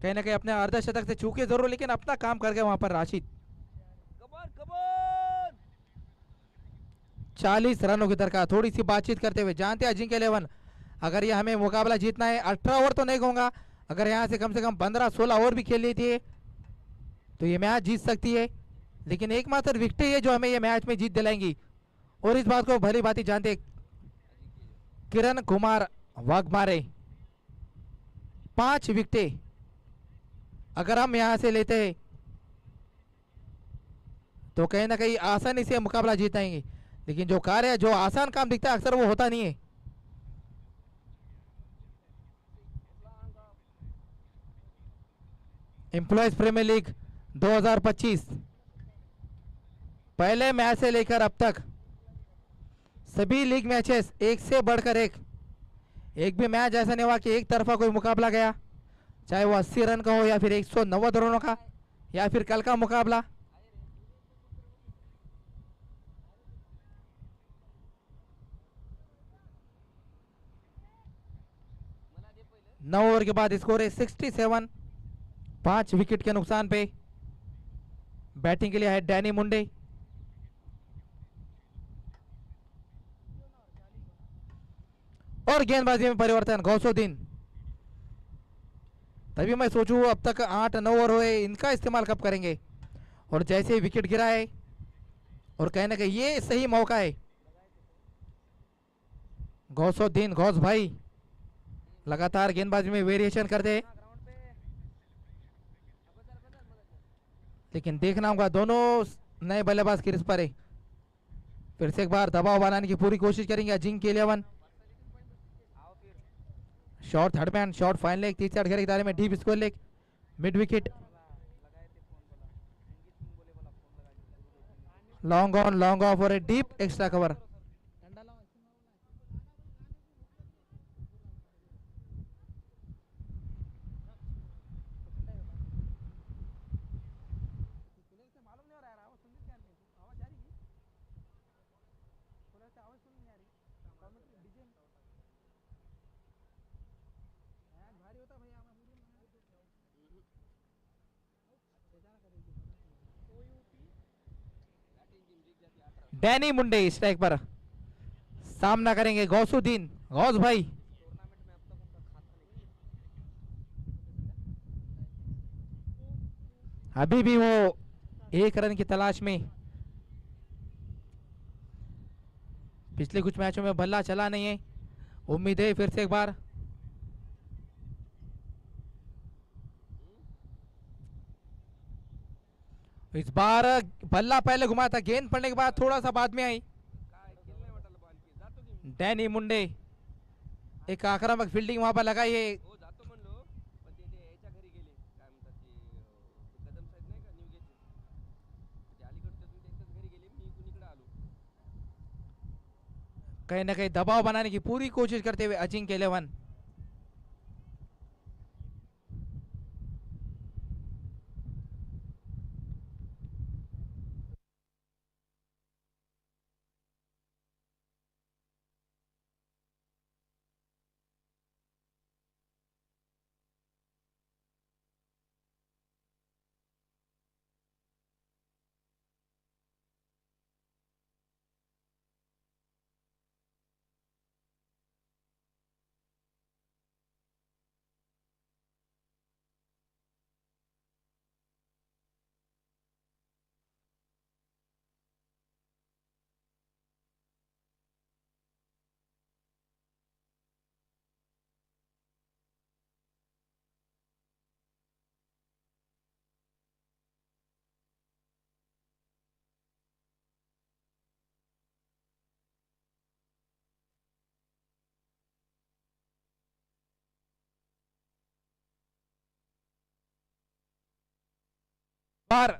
कहीं ना कहीं अपने अर्धशतक से चूके जरूर, लेकिन अपना काम कर गए वहां पर Rashid. Come on come on. 40 रनों की दरकार। थोड़ी सी बातचीत करते हुए, जानते हैं अजिंक्य 11 अगर ये हमें मुकाबला जीतना है 18 ओवर तो नहीं कहूंगा, अगर यहाँ से कम 15-16 ओवर भी खेल ली थी तो ये मैच जीत सकती है। लेकिन एकमात्र विकेट है जो हमें ये मैच में जीत दिलाएंगी, और इस बात को भली भांति जानते किरण कुमार वाघमारे। 5 विकेटें अगर हम यहां से लेते हैं तो कहीं ना कहीं आसानी से मुकाबला जीतेंगे, लेकिन जो कार्य जो आसान काम दिखता है अक्सर वो होता नहीं है। एम्प्लॉयज प्रीमियर लीग 2025 पहले मैच से लेकर अब तक सभी लीग मैचेस एक से बढ़कर एक भी मैच ऐसा नहीं हुआ कि एक तरफा कोई मुकाबला गया। चाहे वो 80 रन का हो या फिर 190 रनों का या फिर कल का मुकाबला। नौ ओवर के बाद स्कोर है 67। 5 विकेट के नुकसान पे बैटिंग के लिए है डैनी मुंडे। और गेंदबाजी में परिवर्तन गौसुद्दीन। तभी मैं सोचूं अब तक 8-9 ओवर हुए, इनका इस्तेमाल कब करेंगे। और जैसे ही विकेट गिरा है और कहने का ये सही मौका है। गौसुद्दीन गौस भाई लगातार गेंदबाजी में वेरिएशन करते हैं, ना ग्राउंड पे अब बदल बदल बदल लेकिन देखना होगा दोनों नए बल्लेबाज क्रीज पर है। फिर से एक बार दबाव बनाने की पूरी कोशिश करेंगे अजिंक्य 11। आओ फिर shot third man, shot fine leg, तीसरे अटघरे की दायरे में deep score leg, mid wicket, बोला लगाए थे फोन बोला संगीत सिंह बोले बोला फोन लगा के लॉन्ग ऑन लॉन्ग ऑफ और ए डीप एक्स्ट्रा कवर। मालूम नहीं हो रहा है आवाज सुन क्या नहीं आवाज जा रही है थोड़ा सा आवाज सुन नहीं आ रही कमेंट्री डीजे भारी होता भैया डैनी मुंडे स्ट्राइक पर सामना करेंगे गौसुद्दीन गौस भाई। टूर्नामेंट में अब तक उनका खाता नहीं अभी भी वो 1 रन की तलाश में। पिछले कुछ मैचों में बल्ला चला नहीं है, उम्मीद है फिर से एक बार। इस बार बल्ला पहले घुमा था, गेंद पड़ने के बाद थोड़ा सा बाद में आई। काय खेलने वाटलं बॉल की जातो की डैनी मुंडे एक आक्रामक फील्डिंग वहां पर लगाई है। हो जातो म्हणलो पण ते याच्या घरी गेले काय म्हणतात ते कदम साहेब नाही का न्यूगेचे ते अलीकडच्या तुम्ही त्यांच्याच घरी गेले मी कुणीकडे आलो कहीं ना कहीं दबाव बनाने की पूरी कोशिश करते हुए अजिंक्य 11। बार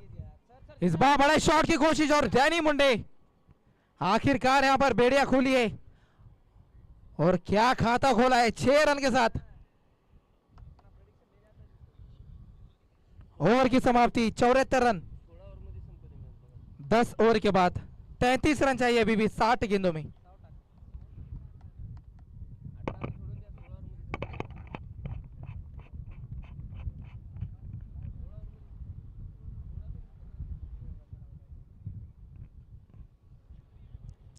इस बार बड़े शॉट की कोशिश और डैनी मुंडे आखिरकार यहां पर बेड़िया खोली है और क्या खाता खोला है 6 रन के साथ। ओवर की समाप्ति 74 रन 10 ओवर के बाद 33 रन चाहिए अभी भी 60 गेंदों में।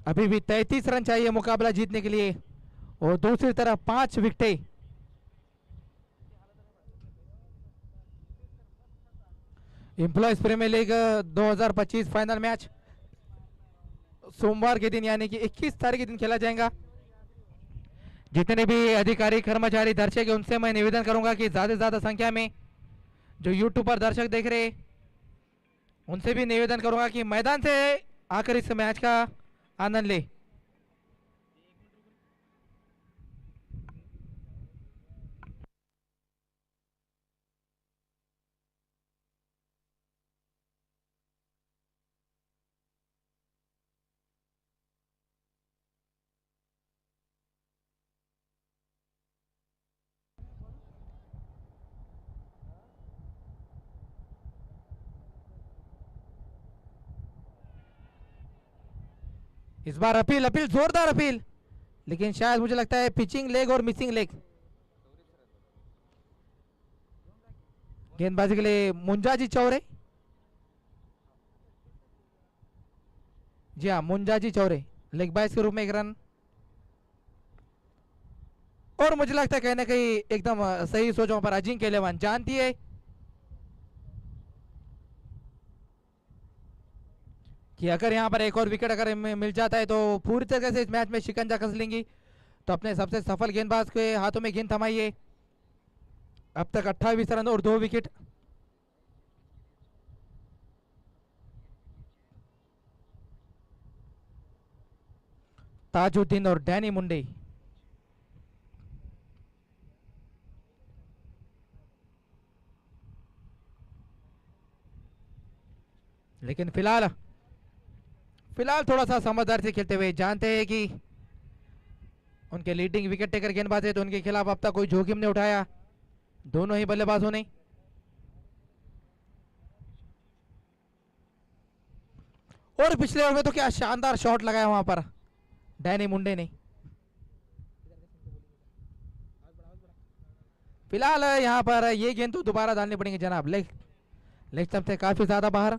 अभी भी 33 रन चाहिए मुकाबला जीतने के लिए और दूसरी तरफ 5 विकेटें। Employees premier league 2025 final match सोमवार के दिन यानी कि 21 तारीख के दिन खेला जाएगा। जितने भी अधिकारी कर्मचारी दर्शक हैं उनसे मैं निवेदन करूंगा कि ज़्यादा से ज़्यादा संख्या में जो यूट्यूब पर दर्शक देख रहे हैं उनसे भी निवेदन करूंगा कि मैदान से आकर इस मैच का आनंद ले। इस बार अपील अपील जोरदार अपील, लेकिन शायद मुझे लगता है पिचिंग लेग और मिसिंग लेग। गेंदबाजी के लिए मुंजाजी चौरे, जी हाँ मुंजाजी चौरे, लेग बाइस के रूप में एक रन। और मुझे लगता है कहीं ना कहीं एकदम सही सोचों पर अजिंक्य इलेवन जानती है कि अगर यहाँ पर एक और विकेट अगर मिल जाता है तो पूरी तरह से इस मैच में शिकंजा कस लेंगी। तो अपने सबसे सफल गेंदबाज के हाथों में गेंद थमाइए। अब तक 28 रन और 2 विकेट। ताजुद्दीन और डैनी मुंडे, लेकिन फिलहाल फिलहाल थोड़ा सा समझदार से खेलते हुए, जानते हैं कि उनके लीडिंग विकेट टेकर गेंदबाज है तो उनके खिलाफ अब तक कोई जोखिम नहीं उठाया दोनों ही बल्लेबाजों ने। और पिछले ओवर में तो क्या शानदार शॉट लगाया वहां पर डैनी मुंडे ने। फिलहाल यहाँ पर ये गेंद तो दोबारा डालनी पड़ेंगे जनाब, लेग लेग स्टंप से काफी ज्यादा बाहर।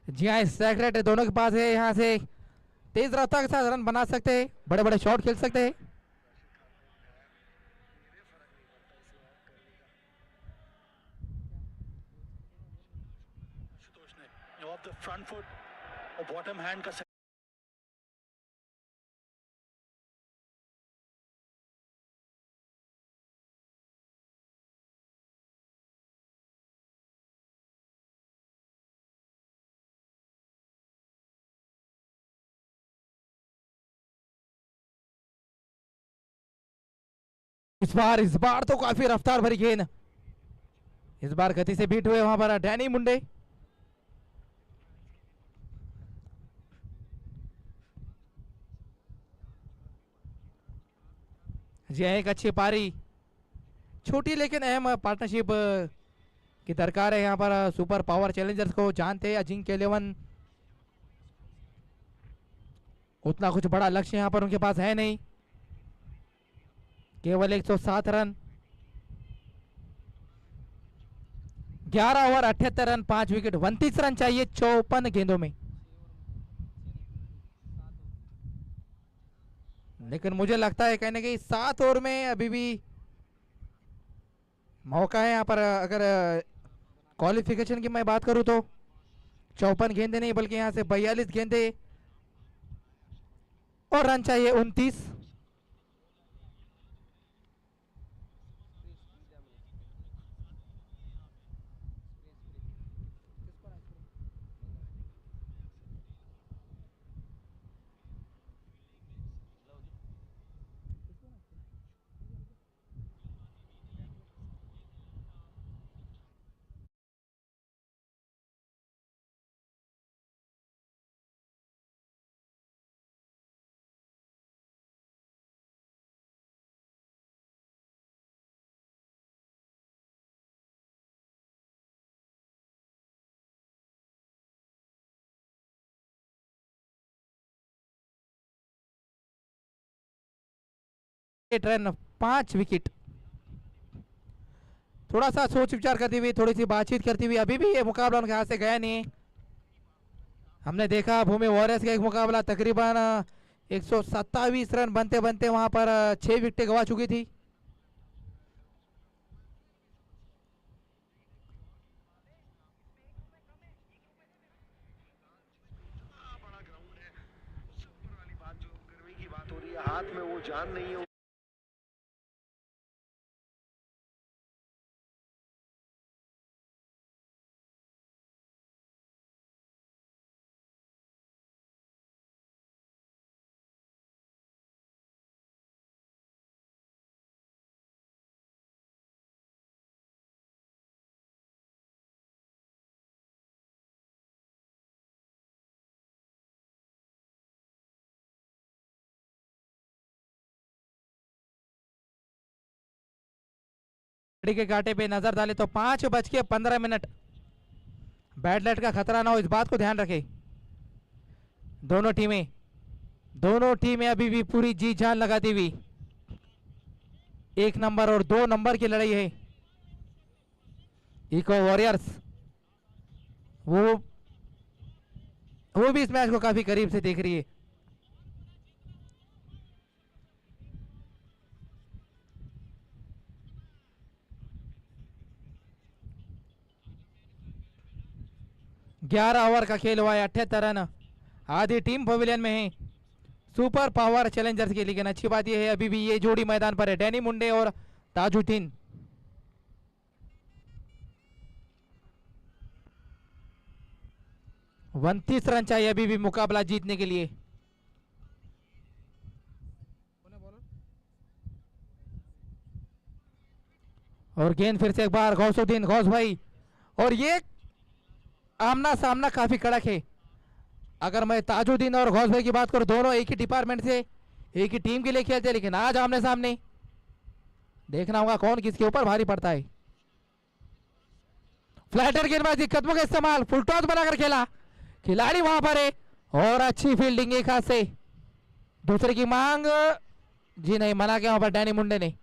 जी हाँ स्ट्राइक रेट दोनों के पास है, यहाँ से तेज रफ्तार के साथ रन बना सकते हैं, बड़े बड़े शॉट खेल सकते हैं। ऑफ द फ्रंट फुट और बॉटम हैंड का इस बार तो काफी रफ्तार भरी गेंद, इस बार गति से बीट हुए वहां पर डैनी मुंडे। जी हाँ, एक अच्छी पारी, छोटी लेकिन अहम पार्टनरशिप की दरकार है यहाँ पर सुपर पावर चैलेंजर्स को। जानते हैं अजिंक्य इलेवन उतना कुछ बड़ा लक्ष्य यहाँ पर उनके पास है नहीं, केवल 107 run, 11 over 78 run 5 wicket, 29 run चाहिए 54 गेंदों में। लेकिन मुझे लगता है कहीं ना कहीं 7 ओवर में अभी भी मौका है यहाँ पर। अगर क्वालिफिकेशन की मैं बात करूँ तो 54 गेंदे नहीं बल्कि यहाँ से 42 गेंदे और रन चाहिए 29। Run 5 wicket. थोड़ा सा सोच विचार करती हुई, थोड़ी सी बातचीत करती हुई, अभी भी ये मुकाबला उनके हाथ से गया नहीं है। हमने देखा भूमि वॉरियर्स का एक मुकाबला तकरीबन 127 रन बनते बनते वहां पर 6 विकेटें गवा चुकी थी। बड़ा ग्राउंड है, उससे ऊपर वाली बात जो गर्मी की बात हो रही है, हाथ में वो जान नहीं है। घड़ी के कांटे पे नजर डाले तो 5:15 बैड लाइट का खतरा ना हो, इस बात को ध्यान रखें। दोनों टीमें अभी भी पूरी जी जान लगाती हुई 1 नंबर और 2 नंबर की लड़ाई है। इको वॉरियर्स वो भी इस मैच को काफी करीब से देख रही है। ग्यारह ओवर का खेल हुआ है, 78 रन आधी टीम पवेलियन में है सुपर पावर चैलेंजर्स की। लेकिन अच्छी बात यह है अभी भी ये जोड़ी मैदान पर है, डैनी मुंडे और ताजुद्दीन। उनतीस रन चाहिए अभी भी मुकाबला जीतने के लिए। और गेंद फिर से एक बार गौसुद्दीन, गौस भाई, और ये आमना सामना काफी कड़क है। अगर मैं ताजुद्दीन और गौस भाई की बात करूं, दोनों एक ही डिपार्टमेंट से एक ही टीम के लिए खेलते हैं, लेकिन आज आमने सामने देखना होगा कौन किसके ऊपर भारी पड़ता है। फ्लैटर गेंदबाजी, कदमों का इस्तेमाल, फुल टॉस बनाकर खेला, खिलाड़ी वहां पर है और अच्छी फील्डिंग एक हाथ से। दूसरे की मांग, जी नहीं, मना किया वहां पर डैनी मुंडे ने।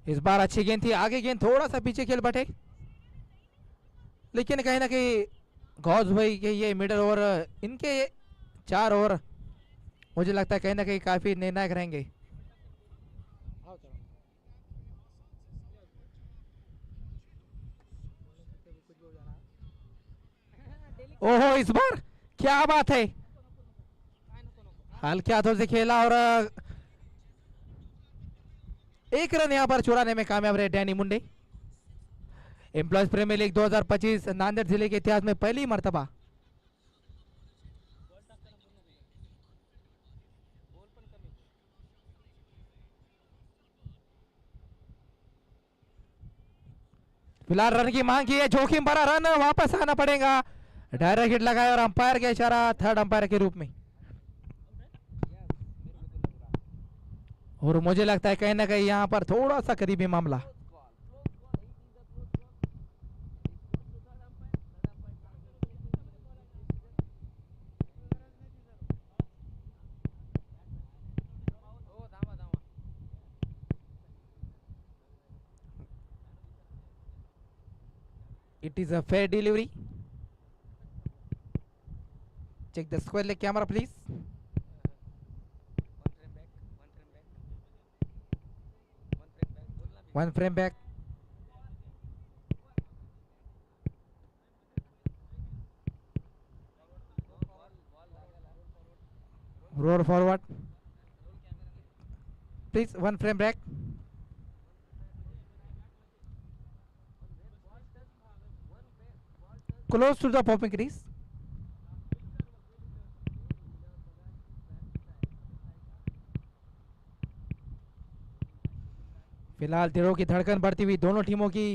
इस बार अच्छी गेंद थी, आगे गेंद थोड़ा सा पीछे खेल बैठे, लेकिन कहीं ना कहीं गौस भाई के ये मिडल ओवर, इनके 4 ओवर मुझे लगता है कहीं ना कहीं काफी निर्णायक रहेंगे। ओहो, इस बार क्या बात है, हल्के हाथों से खेला और 1 रन यहां पर चुराने में कामयाब रहे डैनी मुंडे। एम्प्लॉयज प्रीमियर लीग 2025 नांदेड़ जिले के इतिहास में पहली मर्तबा फिलहाल रन की मांग की है, जोखिम भरा रन, वापस आना पड़ेगा। डायरेक्ट हिट लगाया और अंपायर का इशारा थर्ड अंपायर के रूप में। और मुझे लगता है कहीं ना कहीं यहां पर थोड़ा सा करीबी मामला। It is a fair delivery. Check the square leg camera, please. One frame back. Roll forward. Please, one frame back. Close to the popping crease. फिलहाल दिलों की धड़कन बढ़ती हुई दोनों टीमों की।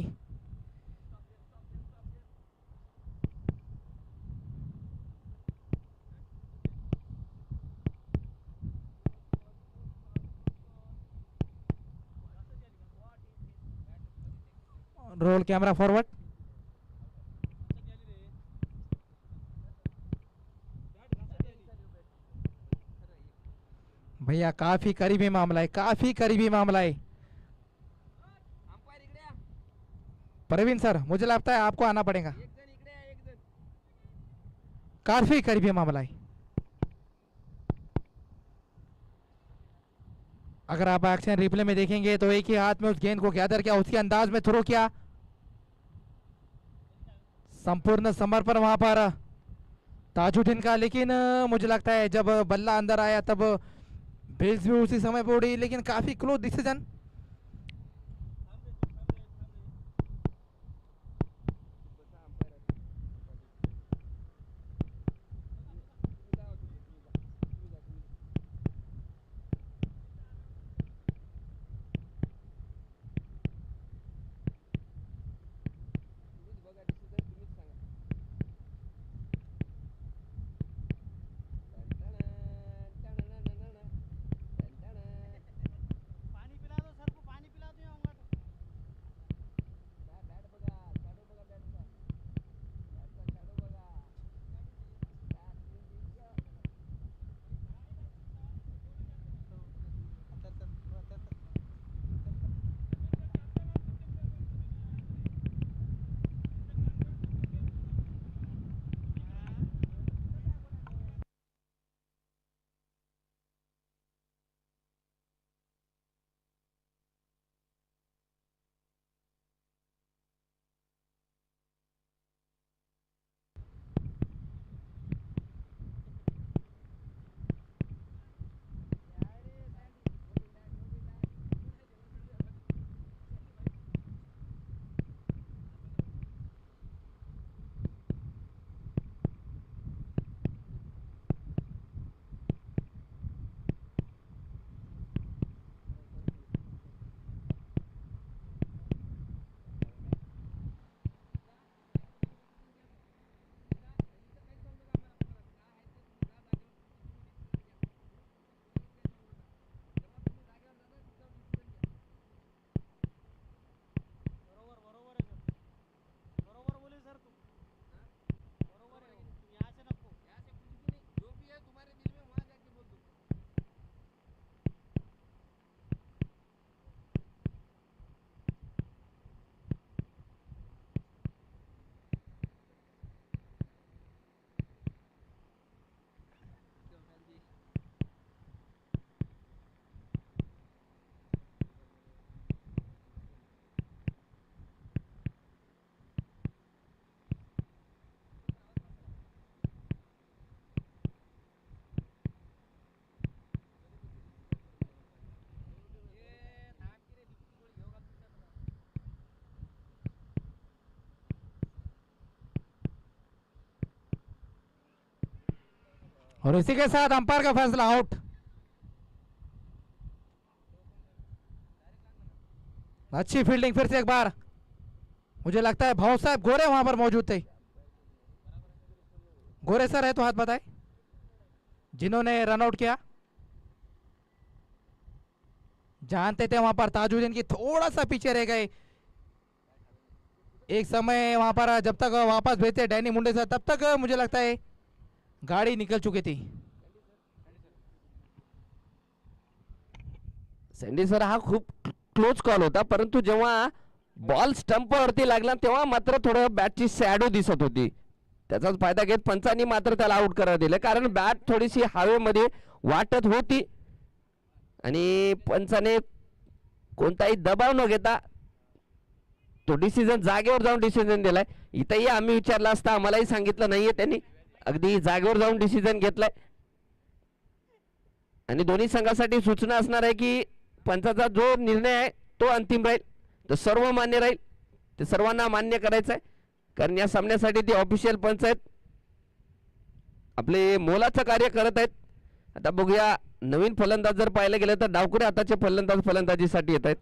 Roll camera forward. भैया काफी करीबी मामला है, काफी करीबी मामला है। प्रवीण सर, मुझे लगता है आपको आना पड़ेगा, काफी करीबी मामला है। अगर आप एक्शन रिप्ले में देखेंगे तो एक ही हाथ में उस गेंद को गैदर किया, उसके अंदाज में थ्रो किया, संपूर्ण समर्पण वहां पर ताजुद्दीन का। लेकिन मुझे लगता है जब बल्ला अंदर आया तब बेल्स भी उसी समय पे उड़ी, लेकिन काफी क्लोज डिसीजन। और इसी के साथ अंपायर का फैसला आउट। अच्छी फील्डिंग फिर से एक बार। मुझे लगता है भाव साहब गोरे वहां पर मौजूद थे। गोरे सर है तो हाथ बताए जिन्होंने रन आउट किया। जानते थे वहां पर ताजुद्दीन की थोड़ा सा पीछे रह गए। एक समय वहां पर जब तक वापस भेजते डैनी मुंडे सर तब तक मुझे लगता है गाड़ी निकल चुकी थी। सँडी सर हा खूप क्लोज कॉल होता, परंतु जेव्हा बॉल स्टंपवरती लागला तेव्हा मात्र थोडं बॅटची शॅडो दिसत होती. त्याचाच फायदा घेत पंचांनी मात्र त्याला आउट करायला दिलं, कारण बॅट थोडीशी हवेमध्ये वाटत होती आणि पंचाने कोणताही दबाव न घेता तो डिसिजन जागेवर जाऊन डिसिजन दिलाय. इथंही आम्ही विचारलं असता आम्हालाही सांगितलं नाहीये त्यांनी, अगदी जागेवर जाऊन डिसिजन घेतलाय. आणि दोन्ही संघासाठी सूचना असणार आहे की पंचाचा जो निर्णय आहे तो अंतिम राहील, तो सर्व मान्य राहील, ते सर्वांना मान्य करायचं आहे. कारण या सामन्यासाठी ते ऑफिशियल पंच आहेत, आपले मोलाचं कार्य करत आहेत. आता बघूया नवीन फलंदाज जर पाहायला गेलं तर डावकुरे हाताचे फलंदाज फलंदाजीसाठी येत आहेत.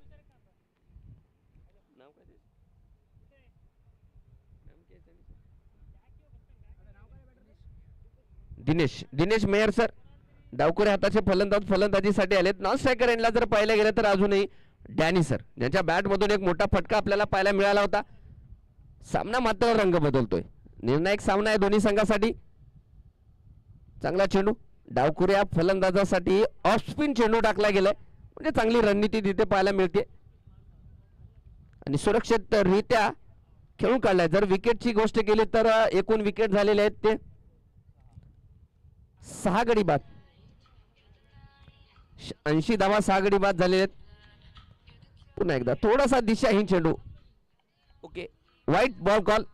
दिनेश मेयर सर डावकुरे हाताचे फलंदाज फलंदाजीसाठी आलेत. नॉन स्ट्रायकर एंडला जर पाहायला गेलं तर अजूनही डॅनी सर, ज्यांच्या बॅटमधून एक मोठा फटका आपल्याला पाहायला मिळाला होता. सामना मात्र रंग बदलतोय, निर्णायक सामना आहे दोन्ही संघासाठी. चांगला चेंडू डावकुरे या फलंदाजासाठी ऑफ स्पिन चेंडू टाकला गेलाय, म्हणजे चांगली रणनीती तिथे पाहायला मिळते आणि सुरक्षितरित्या खेळून काढलाय. जर विकेटची गोष्ट केली तर एकूण विकेट झालेले आहेत ते 6 गडी बाद, 80 धावा 6 गडी बाद झालेले आहेत. पुन्हा एकदा थोडासा दिशाहीन चेंडू, ओके वाईट बॉल कॉल.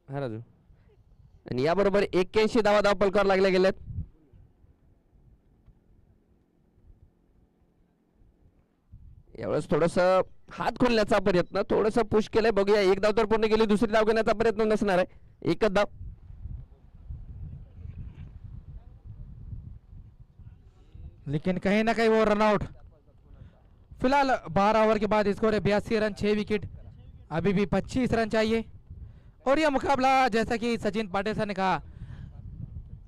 हा राजू, आणि याबरोबर 81 धावा धावपलकार लागल्या गेल्यात. यावेळेस थोडस हात खोलण्याचा प्रयत्न, थोडस पुश केलंय. बघूया, एक धाव तर पूर्ण केली, दुसरी धाव घेण्याचा प्रयत्न नसणार आहे, एकच धाव. लेकिन कहीं ना कहीं वो रन आउट। फिलहाल 12 ओवर के बाद स्कोर है 82 रन, 6 विकेट, अभी भी 25 रन चाहिए। और यह मुकाबला जैसा कि सचिन पाटिल सर ने कहा,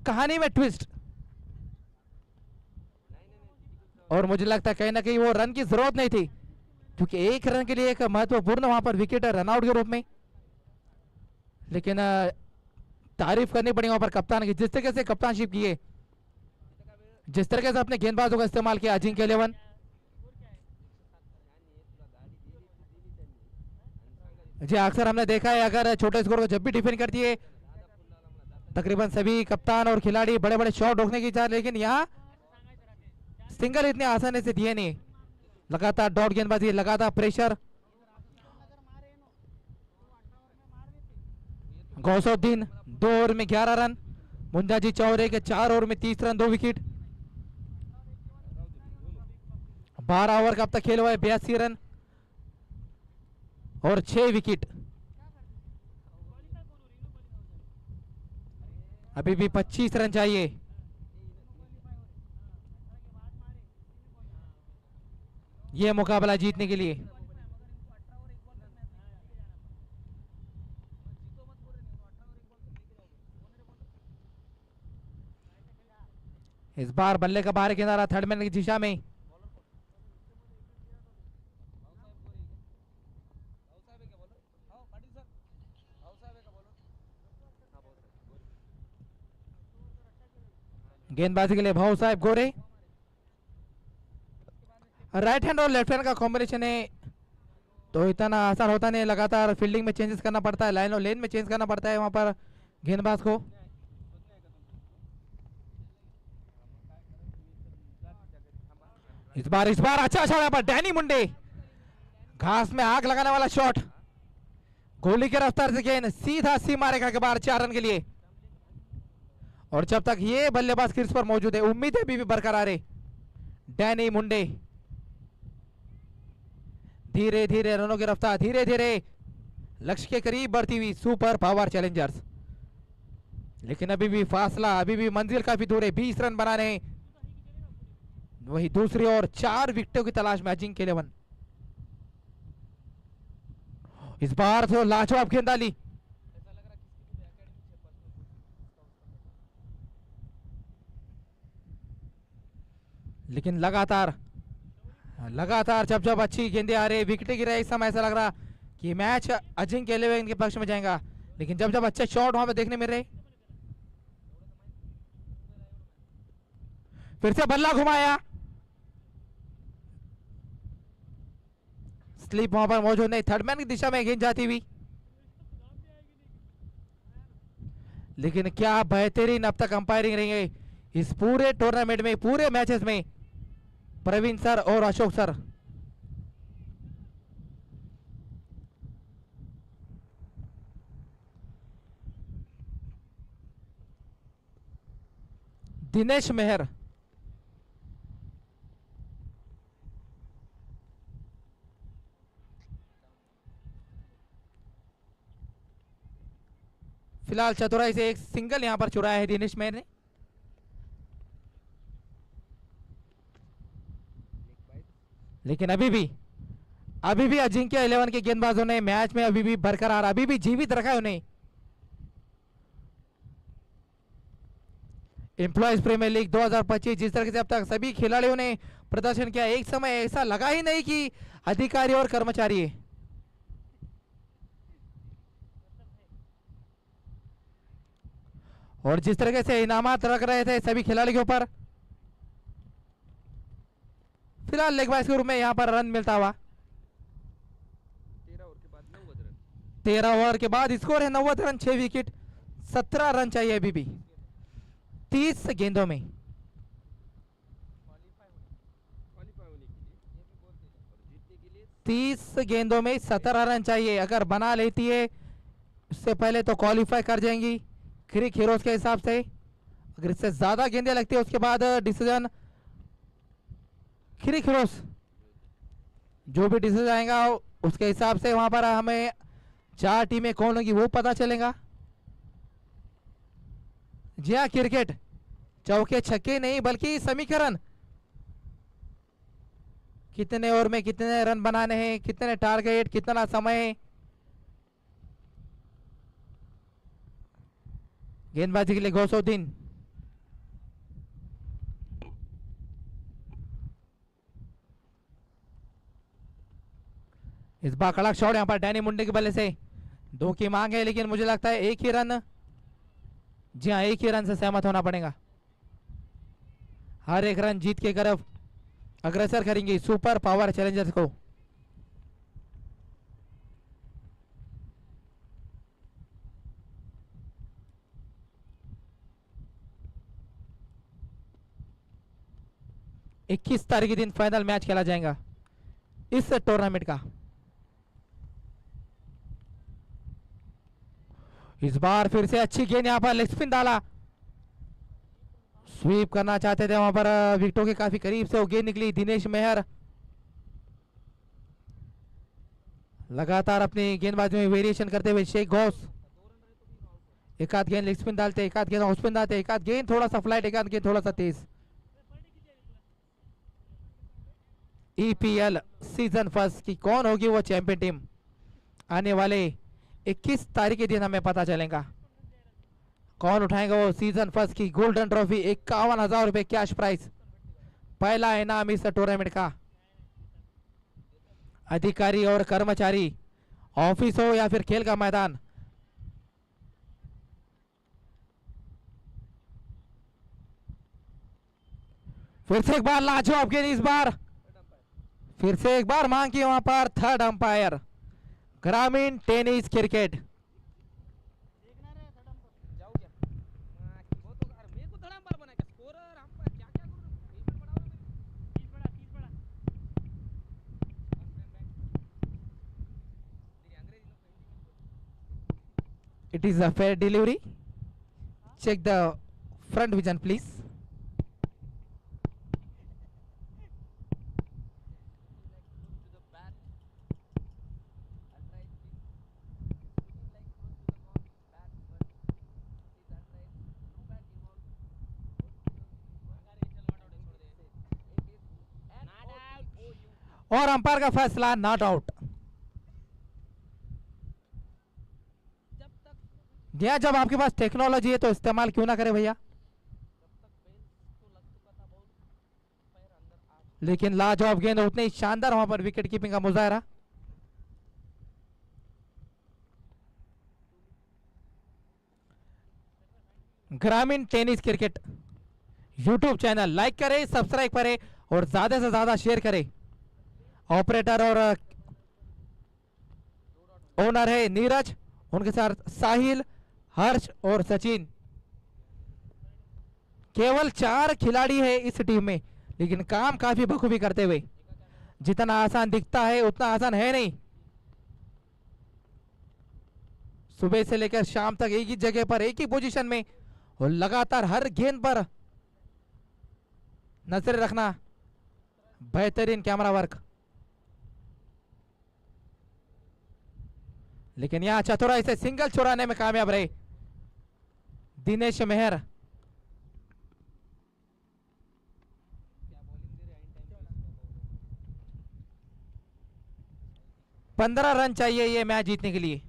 कहानी में ट्विस्ट, और मुझे लगता है कहीं ना कहीं वो रन की जरूरत नहीं थी, क्योंकि एक रन के लिए एक महत्वपूर्ण वहां पर विकेट है रनआउट के रूप में। लेकिन तारीफ करनी पड़ी वहां पर कप्तान की, जिस तरीके से कप्तानशिप की है, जिस तरीके से अपने गेंदबाजों का इस्तेमाल किया अजिंक्य 11। जी अक्सर हमने देखा है, अगर छोटे स्कोर को जब भी डिफेंड करती है तकरीबन सभी कप्तान और खिलाड़ी बड़े बड़े शॉट रोकने की चाह, लेकिन यहाँ सिंगल इतने आसानी से दिए नहीं। लगातार डॉट गेंदबाजी, लगातार प्रेशर। गौसुद्दीन 2 ओवर में 11 रन, मुंजाजी चौरे के 4 ओवर में 30 रन, 2 विकेट। 12 ओवर का अब तक खेल हुआ है 82 रन और 6 विकेट। अभी भी 25 रन चाहिए। यह मुकाबला जीतने के लिए। इस बार बल्ले का बाहर किनारा थर्ड मैन की दिशा में। गेंदबाजी के लिए भाऊ साहब गोरे। राइट हैंड और लेफ्ट हैंड का कॉम्बिनेशन है तो इतना आसान होता नहीं, लगातार फील्डिंग में चेंजेस करना पड़ता है, लाइन और लेन में चेंज करना पड़ता है वहां पर गेंदबाज को। इस बार अच्छा शॉट पर डैनी मुंडे, घास में आग लगाने वाला शॉट, गोली के रफ्तार से गेंद सीधा सीमा रेखा के बाहर 4 रन के लिए। और जब तक ये बल्लेबाज क्रीज पर मौजूद है उम्मीद है भी बरकरार है। डैनी मुंडे धीरे धीरे रनों की रफ्तार धीरे धीरे लक्ष्य के करीब बढ़ती हुई सुपर पावर चैलेंजर्स, लेकिन अभी भी फासला, अभी भी मंजिल काफी दूर है। 20 रन बनाने हैं। वही दूसरी ओर 4 विकेटों की तलाश में अजिंक्य 11। इस बार तो लाजवाब गेंदबाजी। ऐसा लग रहा किसकी भी एकेडमी से पर्सनल लेकिन लगातार लगातार जब जब अच्छी गेंदें आ रही, विकेटें गिर रही, इस समय ऐसा लग रहा कि मैच अजिंक्य 11 के पक्ष में जाएगा। लेकिन जब जब अच्छे शॉट वहां पे देखने मिल रहे, फिर से बल्ला घुमाया, स्लिप वहां पर मौजूद नहीं, थर्डमैन की दिशा में गेंद जाती हुई। लेकिन क्या बेहतरीन अब तक अंपायरिंग रही है इस पूरे टूर्नामेंट में, पूरे मैचेस में, प्रवीण सर और अशोक सर। दिनेश मेहर, फिलहाल चतुराई से एक सिंगल यहां पर चुराया है दिनेश मेहर ने। लेकिन अभी भी अजिंक्य 11 के गेंदबाजों ने मैच में अभी भी बरकरार, अभी भी जीवित रखा है उन्हें। एम्प्लॉयज प्रीमियर लीग 2025 जिस तरह से अब तक सभी खिलाड़ियों ने प्रदर्शन किया, एक समय ऐसा लगा ही नहीं कि अधिकारी और कर्मचारी है। और जिस तरीके से इनामात रख रहे थे सभी खिलाड़ियों के ऊपर, फिलहाल लेग बाइस के रूप में यहां पर रन मिलता हुआ। 13 ओवर के बाद 90 रन। 13 ओवर के बाद स्कोर है 90 रन, 6 विकेट, 17 रन चाहिए अभी भी 30 गेंदों में। क्वालिफाई होने के लिए ये भी बोलते हैं, और जीतने के लिए 30 गेंदों में 17 रन चाहिए। अगर बना लेती है उससे पहले तो क्वालिफाई कर जाएंगी क्रिक हीरोज के हिसाब से। अगर इससे ज्यादा गेंदें लगती है उसके बाद डिसीजन क्रिक हीरोज, जो भी डिसीजन आएगा उसके हिसाब से वहां पर हमें 4 टीमें कौन होगी वो पता चलेगा। जी हाँ, क्रिकेट चौके छक्के नहीं बल्कि समीकरण, कितने ओवर में कितने रन बनाने हैं, कितने टारगेट, कितना समय है। गेंदबाजी के लिए गौसुद्दीन, इस बार कड़क शॉट यहां पर डैनी मुंडे के बल्ले से 2 की मांग है, लेकिन मुझे लगता है 1 ही रन, जी हाँ 1 ही रन से सहमत होना पड़ेगा। हर एक रन जीत के तरफ अग्रसर करेंगे सुपर पावर चैलेंजर्स को। इक्कीस तारीख के दिन फाइनल मैच खेला जाएगा इस टूर्नामेंट का। इस बार फिर से अच्छी गेंद यहां पर लेग स्पिन डाला, स्वीप करना चाहते थे वहां पर, विकेटों के काफी करीब से वो गेंद निकली। दिनेश मेहर लगातार अपनी गेंदबाजी में वेरिएशन करते हुए, शेख घोष एक आध गेंद लेग स्पिन डालते, एक आध गेंद ऑफ स्पिन डालते, एक आध गेंद थोड़ा सा फ्लाइट, एक आध गेंद थोड़ा सा तेज। ईपीएल सीजन फर्स्ट की कौन होगी वो चैंपियन टीम, आने वाले 21 तारीख के दिन हमें पता चलेगा कौन उठाएगा वो सीजन फर्स्ट की गोल्डन ट्रॉफी। 51,000 रुपए कैश प्राइस, पहला इनाम इस टूर्नामेंट का। अधिकारी और कर्मचारी, ऑफिस हो या फिर खेल का मैदान, फिर से एक बार लाजवाब गेंद, इस बार फिर से एक बार मांग की वहां पर थर्ड अंपायर। ग्रामीण टेनिस क्रिकेट, जाओ क्या वो तो यार मेरे को धड़ाम पर बनाएगा स्कोरर हम पर क्या क्या करूं, पेमेंट बढ़ाओ ना मेरी 30 बड़ा 30 बड़ा तेरी अंग्रेजी लोग हिंदी में बोल। It is a fair delivery, check the front vision please. To the bat, I'll try it please. और अंपायर का फैसला नॉट आउट। भैया जब आपके पास टेक्नोलॉजी है तो इस्तेमाल क्यों ना करे भैया। लेकिन लाजवाब गेंद, उतनी शानदार वहां पर विकेट कीपिंग का मुजाहरा। ग्रामीण tennis cricket YouTube channel like करें, सब्सक्राइब करें और ज्यादा से ज्यादा शेयर करें। ऑपरेटर और ओनर है नीरज, उनके साथ साहिल, हर्ष और सचिन। केवल 4 खिलाड़ी है इस टीम में, लेकिन काम काफी बखूबी करते हुए। जितना आसान दिखता है उतना आसान है नहीं। सुबह से लेकर शाम तक एक ही जगह पर एक ही पोजीशन में और लगातार हर गेंद पर नजर रखना, बेहतरीन कैमरा वर्क। लेकिन यहां चतुराई से सिंगल चुराने में कामयाब रहे दिनेश मेहर। 15 रन चाहिए ये मैच जीतने के लिए।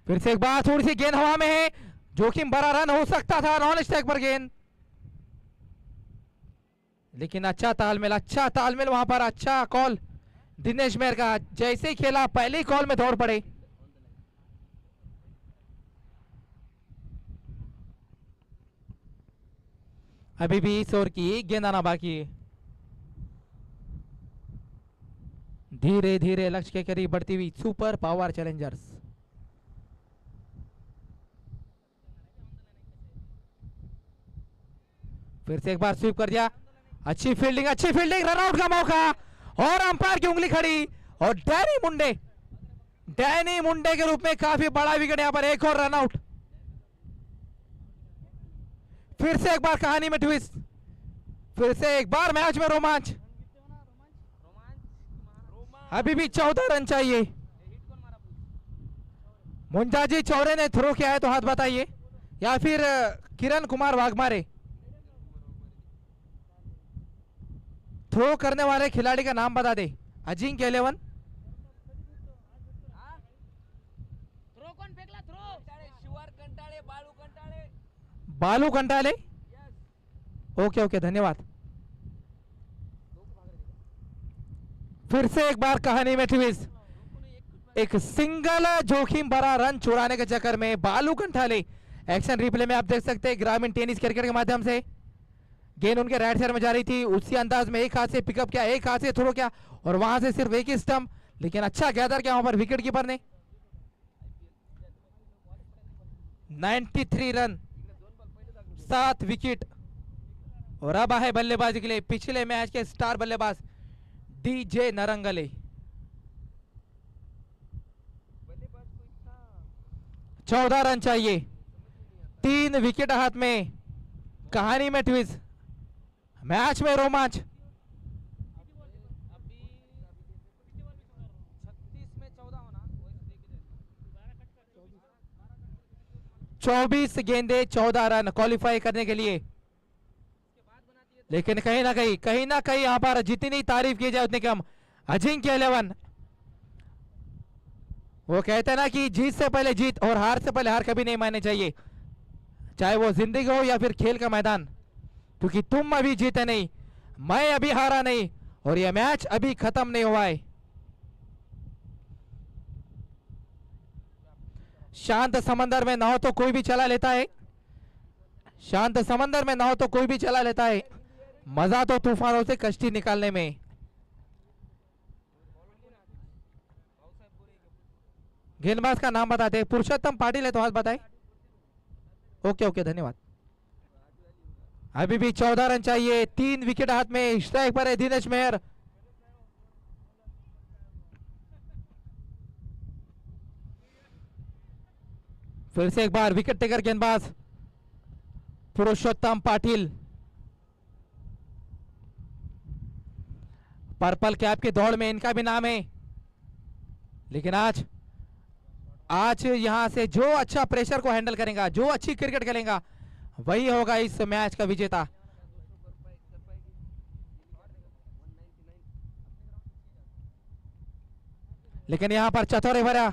फिर से एक बार थोड़ी सी गेंद हवा में है, जोखिम भरा रन हो सकता था नॉन स्ट्राइक पर गेंद। लेकिन अच्छा तालमेल वहां पर, अच्छा कॉल दिनेश मेहर का। जैसे ही खेला पहले ही कॉल में दौड़ पड़े। अभी भी इस ओवर की एक गेंद आना बाकी है। धीरे धीरे लक्ष्य के करीब बढ़ती हुई सुपर पावर चैलेंजर्स। फिर से एक बार स्वीप कर दिया, अच्छी फील्डिंग, रन आउट का मौका और अंपायर की उंगली खड़ी। और डैनी मुंडे के रूप में काफी बड़ा विकेट, यहां पर एक और रन आउट। फिर से एक बार कहानी में ट्विस्ट, फिर से एक बार मैच में रोमांच। अभी भी 14 रन चाहिए। मुंजाजी चौरे ने थ्रो किया है तो हाथ बताइए, या फिर किरण कुमार वाघमारे। थ्रो करने वाले खिलाड़ी का नाम बता दे। अजिंक्य 11, बालू कंटाले। ओके धन्यवाद। फिर से एक बार कहानी में ट्विस्ट, एक सिंगल जोखिम भरा रन चुराने के चक्कर में बालू कंठाले। एक्शन रिप्ले में आप देख सकते हैं ग्रामीण टेनिस क्रिकेट के माध्यम से गेंद उनके राइट साइड में जा रही थी, उसी अंदाज में एक हाथ से पिकअप किया, एक हाथ से थ्रो किया और वहां से सिर्फ एक ही स्टंप, लेकिन अच्छा गैदर किया वहां पर विकेट कीपर ने। 93 रन, 7 विकेट। और अब है बल्लेबाजी के लिए पिछले मैच के स्टार बल्लेबाज डीजे नरंगले। 14 रन चाहिए, 3 विकेट हाथ में। कहानी में ट्विस्ट, मैच में रोमांच। 24 गेंदे 14 रन क्वालिफाई करने के लिए। लेकिन कहीं ना कहीं यहां पर जितनी तारीफ की जाए उतनी कम। अजिंक्य 11, वो कहते हैं ना कि जीत से पहले जीत और हार से पहले हार कभी नहीं माननी चाहिए, चाहे वो जिंदगी हो या फिर खेल का मैदान। क्योंकि तुम अभी जीते नहीं, मैं अभी हारा नहीं और यह मैच अभी खत्म नहीं हुआ है। शांत समंदर में नाव तो कोई भी चला लेता है, शांत समंदर में नाव तो कोई भी चला लेता है, मजा तो तूफानों से कश्ती निकालने में। गेंदबाज का नाम बताते, पुरुषोत्तम पाटिल है तो हाथ बताए। ओके धन्यवाद। अभी भी 14 रन चाहिए, 3 विकेट हाथ में, स्ट्राइक पर है दिनेश मेहर। फिर से एक बार विकेट टेकर गेंदबाज पुरुषोत्तम पाटिल। पर्पल कैप की दौड़ में इनका भी नाम है, लेकिन आज आज यहां से जो अच्छा प्रेशर को हैंडल करेगा, जो अच्छी क्रिकेट खेलेगा, वही होगा इस मैच का विजेता। लेकिन यहां पर चतुर भरा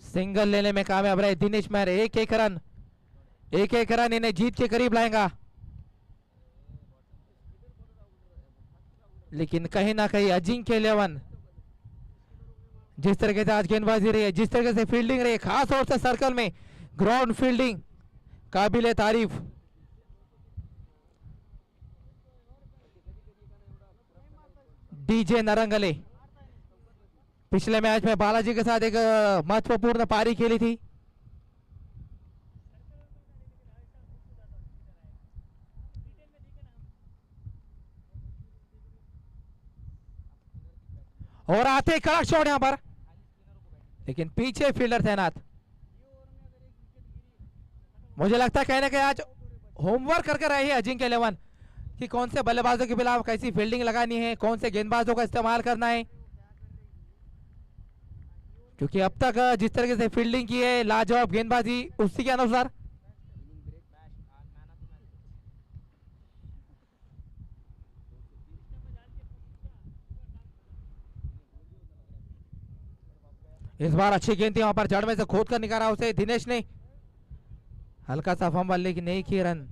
सिंगल लेने में कामयाब रहे दिनेश मेहर। एक एक रन इन्हें जीत के करीब लाएगा, लेकिन कहीं ना कहीं अजिंक्य 11 जिस तरीके से आज गेंदबाजी रही है, जिस तरीके से फील्डिंग रही है, खास तौर से सर्कल में ग्राउंड फील्डिंग काबिले तारीफ। डीजे नरंगले पिछले मैच में बालाजी के साथ एक महत्वपूर्ण पारी खेली थी। और आते कड़क शॉट यहां पर, लेकिन पीछे फील्डर तैनात। मुझे लगता है कहीं ना कहीं आज होमवर्क करके रहे हैं अजिंक्य 11 कि कौन से बल्लेबाजों के खिलाफ कैसी फील्डिंग लगानी है, कौन से गेंदबाजों का इस्तेमाल करना है, क्योंकि अब तक जिस तरीके से फील्डिंग की है, लाजवाब गेंदबाजी, उसी के अनुसार इस बार अच्छी गेंद थी, वहां पर जड़ में से खोद कर निकाला उसे दिनेश ने। हल्का सा फंबल, लेकिन एक ही रन।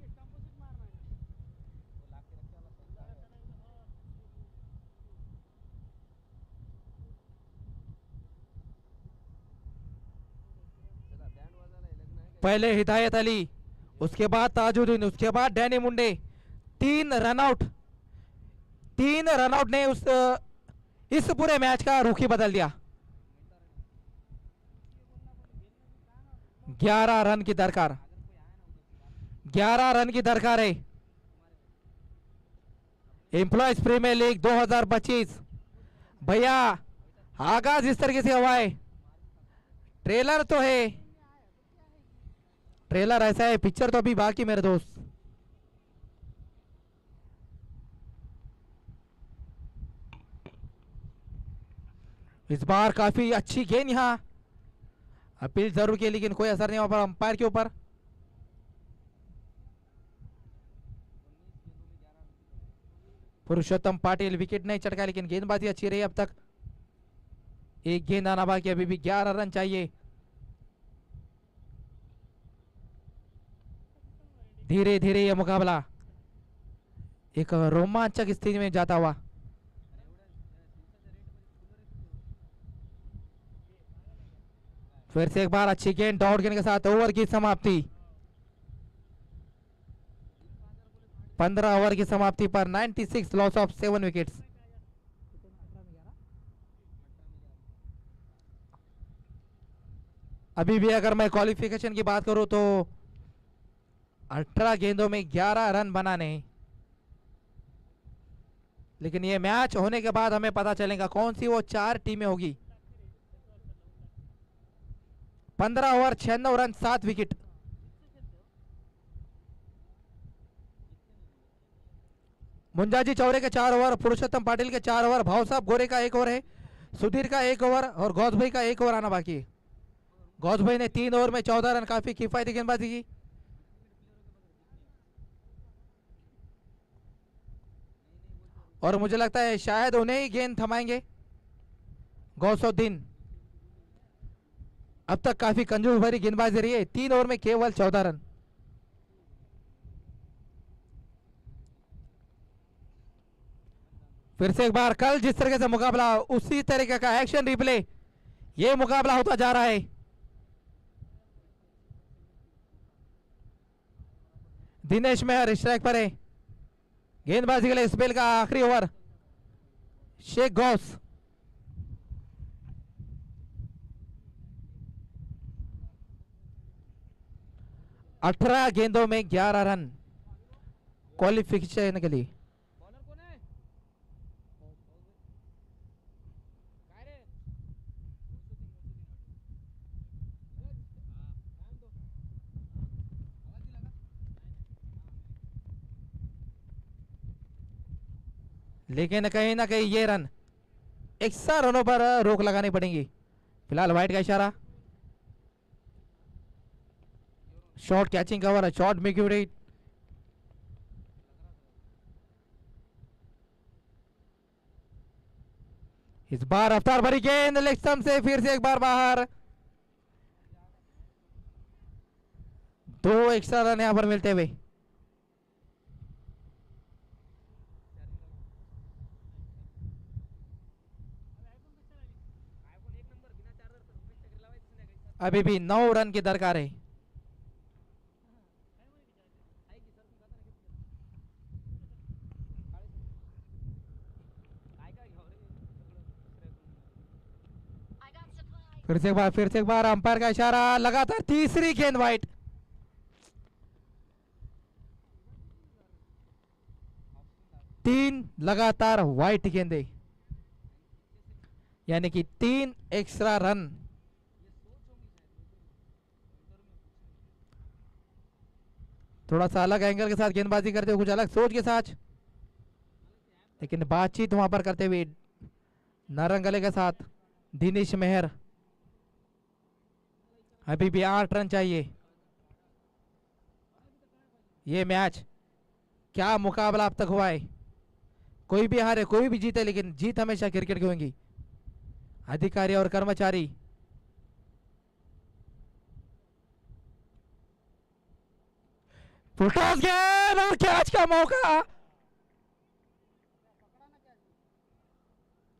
पहले हिदायत अली, उसके बाद ताजुद्दीन, उसके बाद डैनी मुंडे। 3 रनआउट ने इस पूरे मैच का रुखी बदल दिया। 11 रन की दरकार, 11 रन की दरकार है। एम्प्लॉयज प्रीमियर लीग 2025 भैया, आगाज इस तरीके से हुआ है। ट्रेलर तो है, ट्रेलर ऐसा है, पिक्चर तो अभी बाकी मेरे दोस्त। इस बार काफी अच्छी गेंद, यहां अपील जरूर की, लेकिन कोई असर नहीं हुआ पर अंपायर के ऊपर। पुरुषोत्तम पाटिल विकेट नहीं चटका, लेकिन गेंदबाजी अच्छी रही अब तक। एक गेंद आना बाकी, अभी भी 11 रन चाहिए। धीरे धीरे यह मुकाबला एक रोमांचक स्थिति में जाता हुआ। फिर से एक बार अच्छी गेंद, डॉट गेंद के साथ ओवर की समाप्ति। 15 ओवर की समाप्ति पर 96 लॉस ऑफ 7 विकेट्स। अभी भी अगर मैं क्वालिफिकेशन की बात करूं तो 18 गेंदों में 11 रन बनाने, लेकिन ये मैच होने के बाद हमें पता चलेगा कौन सी वो 4 टीमें होगी। 15 over 96 run 7 wicket. Munjaji Chaure के 4 ओवर, पुरुषोत्तम पाटिल के 4 ओवर, भाव साहब गोरे का 1 ओवर है, सुधीर का 1 ओवर और गौस भाई का 1 ओवर आना बाकी है। गौस भाई ने 3 ओवर में 14 रन, काफी किफायती गेंदबाजी की। और मुझे लगता है शायद उन्हें ही गेंद थमाएंगे गौसुद्दीन। अब तक काफी कंजूस भरी गेंदबाजी रही है, 3 ओवर में केवल 14 रन। फिर से एक बार कल जिस तरीके से मुकाबला, उसी तरीके का एक्शन रिप्ले ये मुकाबला होता जा रहा है। दिनेश मेहर स्ट्राइक पर है। गेंदबाजी के लिए स्पेल का आखिरी ओवर, शेख गौस। अठारह गेंदों में 11 रन क्वालिफिकेशन के लिए। लेकिन कहीं ना कहीं ये रन एक्स्ट्रा रनों पर रोक लगानी पड़ेगी। फिलहाल वाइट का इशारा। शॉर्ट कैचिंग कवर, शॉर्ट मिक्यूरेट। इस बार रफ्तार भरी गेंद लेग स्टंप से फिर से एक बार बाहर। 2 एक्स्ट्रा रन यहां पर मिलते हुए। अभी भी 9 रन की दरकार है। फिर से एक बार अंपायर का इशारा। लगातार तीसरी गेंद वाइट। तीन लगातार वाइट गेंदे, यानी कि 3 एक्स्ट्रा रन। थोड़ा सा अलग एंगल के साथ गेंदबाजी करते हुए, कुछ अलग सोच के साथ, लेकिन बातचीत वहां पर करते हुए नारंगले के साथ दिनेश मेहर। अभी भी 8 रन चाहिए। ये मैच क्या मुकाबला अब तक हुआ है। कोई भी हारे कोई भी जीते, लेकिन जीत हमेशा क्रिकेट की होगी। अधिकारी और कर्मचारी फुटबॉल गेंद और कैच का मौका।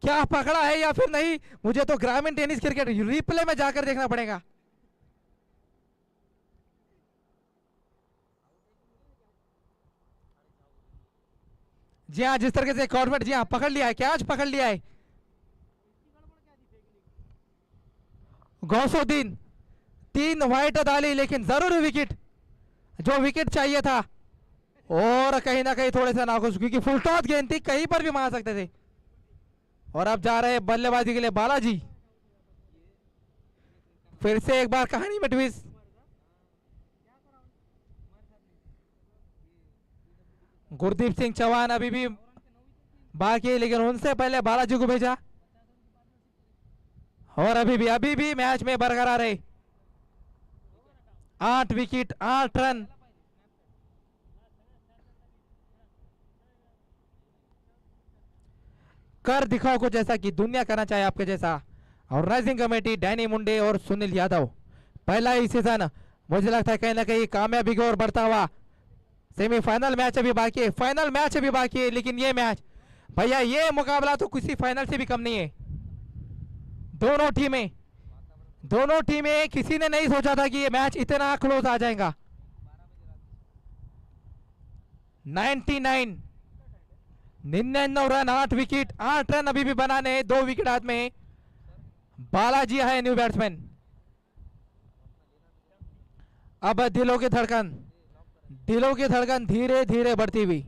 क्या पकड़ा है या फिर नहीं, मुझे तो ग्रामीण टेनिस क्रिकेट रिप्ले में जाकर देखना पड़ेगा। जी हाँ, जिस तरीके से कॉर्बेट, जी हाँ, पकड़ लिया है, कैच पकड़ लिया है। गौसुद्दीन 3 वाइट डाली, लेकिन जरूर विकेट, जो विकेट चाहिए था। और कहीं ना कहीं थोड़े से नाखुश, क्योंकि फुल टॉस गेंद थी, कहीं पर भी मार सकते थे। और अब जा रहे हैं बल्लेबाजी के लिए बालाजी। फिर से एक बार कहानी में ट्विस्ट। गुरदीप सिंह चौहान अभी भी बाकी, लेकिन उनसे पहले बालाजी को भेजा। और अभी भी मैच में बरकरार है। 8 विकेट, 8 रन। कर दिखाओ कुछ ऐसा कि दुनिया करना चाहे आपके जैसा। ऑर्गेनाइजिंग कमेटी डैनी मुंडे और सुनील यादव। पहला ही सीजन, मुझे लगता है कहीं ना कहीं कामयाबी की ओर बढ़ता हुआ। सेमीफाइनल मैच अभी बाकी है, फाइनल मैच अभी बाकी है, लेकिन ये मैच भैया, ये मुकाबला तो किसी फाइनल से भी कम नहीं है। दोनों टीमें किसी ने नहीं सोचा था कि ये मैच इतना क्लोज आ जाएगा। 99 रन, 8 विकेट, 8 रन अभी भी बनाने, 2 विकेट हाथ में। बालाजी है न्यू बैट्समैन। अब दिलों की धड़कन धीरे धीरे बढ़ती हुई।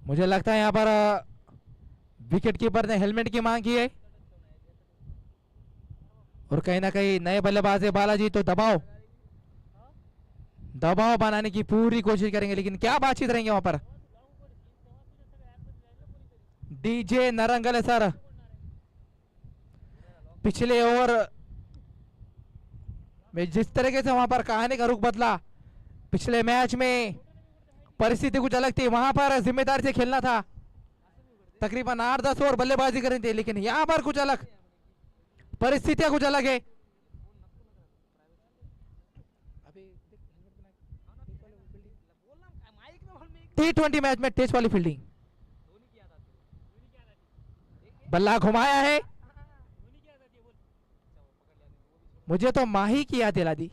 मुझे लगता है यहाँ पर विकेट कीपर ने हेलमेट की मांग की है। और कहीं ना कहीं नए बल्लेबाज है बालाजी, तो दबाव बनाने की पूरी कोशिश करेंगे, लेकिन क्या बातचीत रहेंगे वहां पर। डीजे नरंगल सर, पिछले ओवर में जिस तरीके से वहां पर कहानी का रुख बदला, पिछले मैच में परिस्थिति कुछ अलग थी, वहां पर जिम्मेदारी से खेलना था। तकरीबन 8-10 ओवर बल्लेबाजी करनी थी, लेकिन यहां पर कुछ अलग परिस्थितियां, कुछ अलग है। T20 मैच में टेस्ट वाली फील्डिंग, बल्ला घुमाया है। मुझे तो माही की याद दिला दी।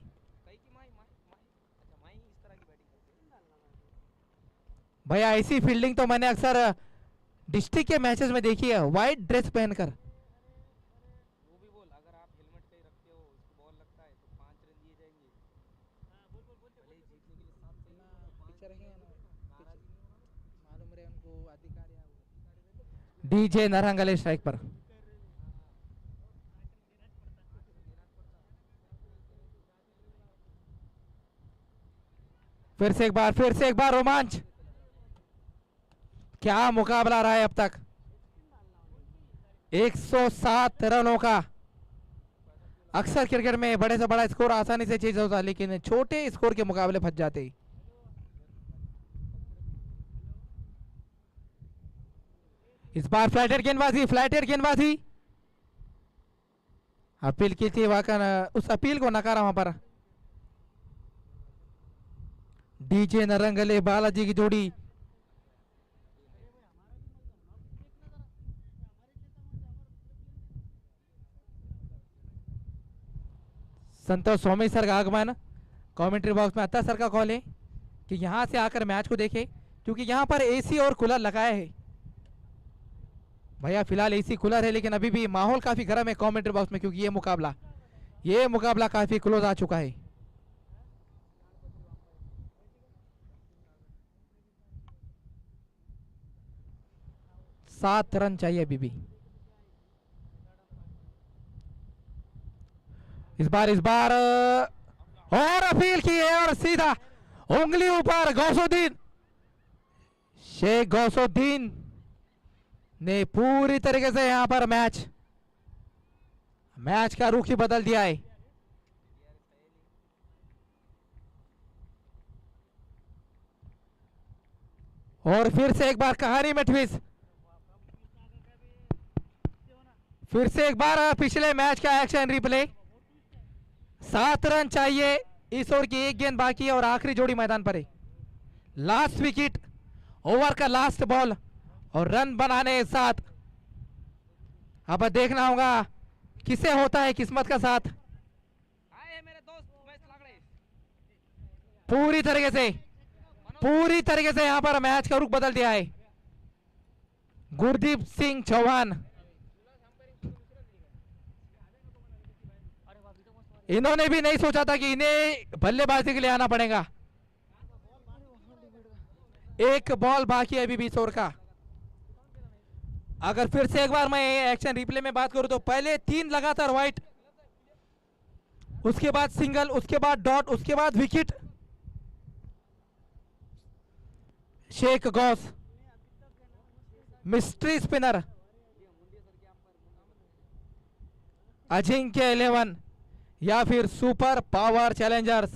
भैया ऐसी फील्डिंग तो मैंने अक्सर डिस्ट्रिक्ट के मैचेस में देखी है, व्हाइट ड्रेस पहनकर। वो भी बोल, अगर आप हेलमेट पे रखते हो, उसको बॉल लगता है तो 5 रन दिए जाएंगे। भले ही जीतने के लिए 7 चाहिए, मालूम रहे उनको अधिकार। डीजे नरंगले स्ट्राइक पर। फिर से एक बार रोमांच। क्या मुकाबला रहा है अब तक। 107 रनों का। अक्सर क्रिकेट में बड़े से बड़ा स्कोर आसानी से चेज होता है, लेकिन छोटे स्कोर के मुकाबले फंस जाते। इस बार फ्लैटेड गेंदबाजी अपील की थी, उस अपील को नकारा वहां पर। डीजे नरंगले बालाजी की जोड़ी। संतोष स्वामी सर का आगमन। कमेंट्री बॉक्स में अत्ता सर का कॉल है कि यहां से आकर मैच को देखें, क्योंकि यहां पर एसी और कूलर लगाया है। भैया फिलहाल एसी कूलर है, लेकिन अभी भी माहौल काफी गर्म है कमेंट्री बॉक्स में, क्योंकि ये मुकाबला काफी क्लोज आ चुका है। सात रन चाहिए अभी भी। इस बार और अपील की है और सीधा उंगली ऊपर। गौसुद्दीन, शेख गौसुद्दीन ने पूरी तरीके से यहां पर मैच का रुख ही बदल दिया है। और फिर से एक बार कहानी में ट्विस्ट। फिर से एक बार पिछले मैच का एक्शन रिप्ले। 7 रन चाहिए, इस ओवर की एक गेंद बाकी है और आखिरी जोड़ी मैदान पर है। लास्ट विकेट, ओवर का लास्ट बॉल और रन बनाने के साथ अब देखना होगा किसे होता है किस्मत का साथ। पूरी तरीके से यहां पर मैच का रुख बदल दिया है। गुरदीप सिंह चौहान, इन्होंने भी नहीं सोचा था कि इन्हें बल्लेबाजी के लिए आना पड़ेगा। एक बॉल बाकी है अभी भी इस ओवर का। अगर फिर से एक बार मैं एक्शन रिप्ले में बात करूं तो पहले 3 लगातार वाइट, उसके बाद सिंगल, उसके बाद डॉट, उसके बाद wicket. Sheikh Ghaus, mystery spinner Ajinkya 11 या फिर सुपर पावर चैलेंजर्स।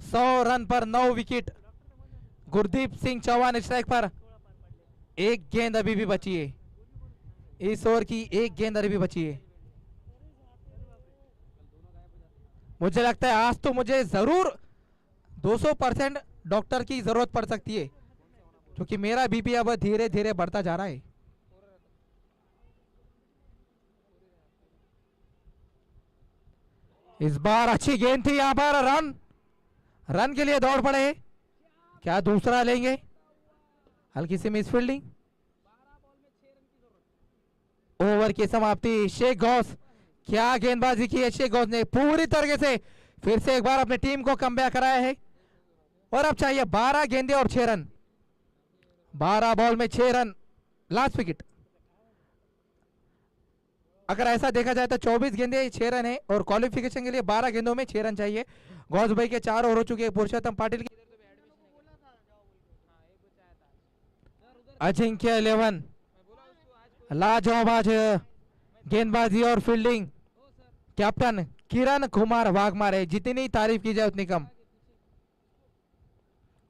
100 रन पर 9 विकेट। गुरदीप सिंह चौहान स्ट्राइक पर। एक गेंद अभी भी बची है, इस ओवर की एक गेंद अभी भी बची है। मुझे लगता है आज तो मुझे जरूर 200% डॉक्टर की जरूरत पड़ सकती है, क्योंकि मेरा बीपी अब धीरे धीरे बढ़ता जा रहा है। इस बार अच्छी गेंद थी, यहां पर रन के लिए दौड़ पड़े। क्या दूसरा लेंगे? हल्की सी मिस फील्डिंग। ओवर की समाप्ति। शेख गौस, क्या गेंदबाजी की है शेख गौस ने पूरी तरीके से। फिर से एक बार अपनी टीम को कमबैक कराया है और अब चाहिए 12 गेंदे और 6 रन। 12 बॉल में 6 रन, लास्ट विकेट। अगर ऐसा देखा जाए तो 24 गेंदे 6 रन है और क्वालिफिकेशन के लिए 12 गेंदों में 6 रन चाहिए। गौस भाई के 4 ओवर हो चुके हैं। पुरुषोत्तम पाटिल की अजिंक्य 11 लाजवाब गेंदबाजी और फील्डिंग। कैप्टन किरण कुमार वाघमार है, जितनी तारीफ की जाए उतनी कम।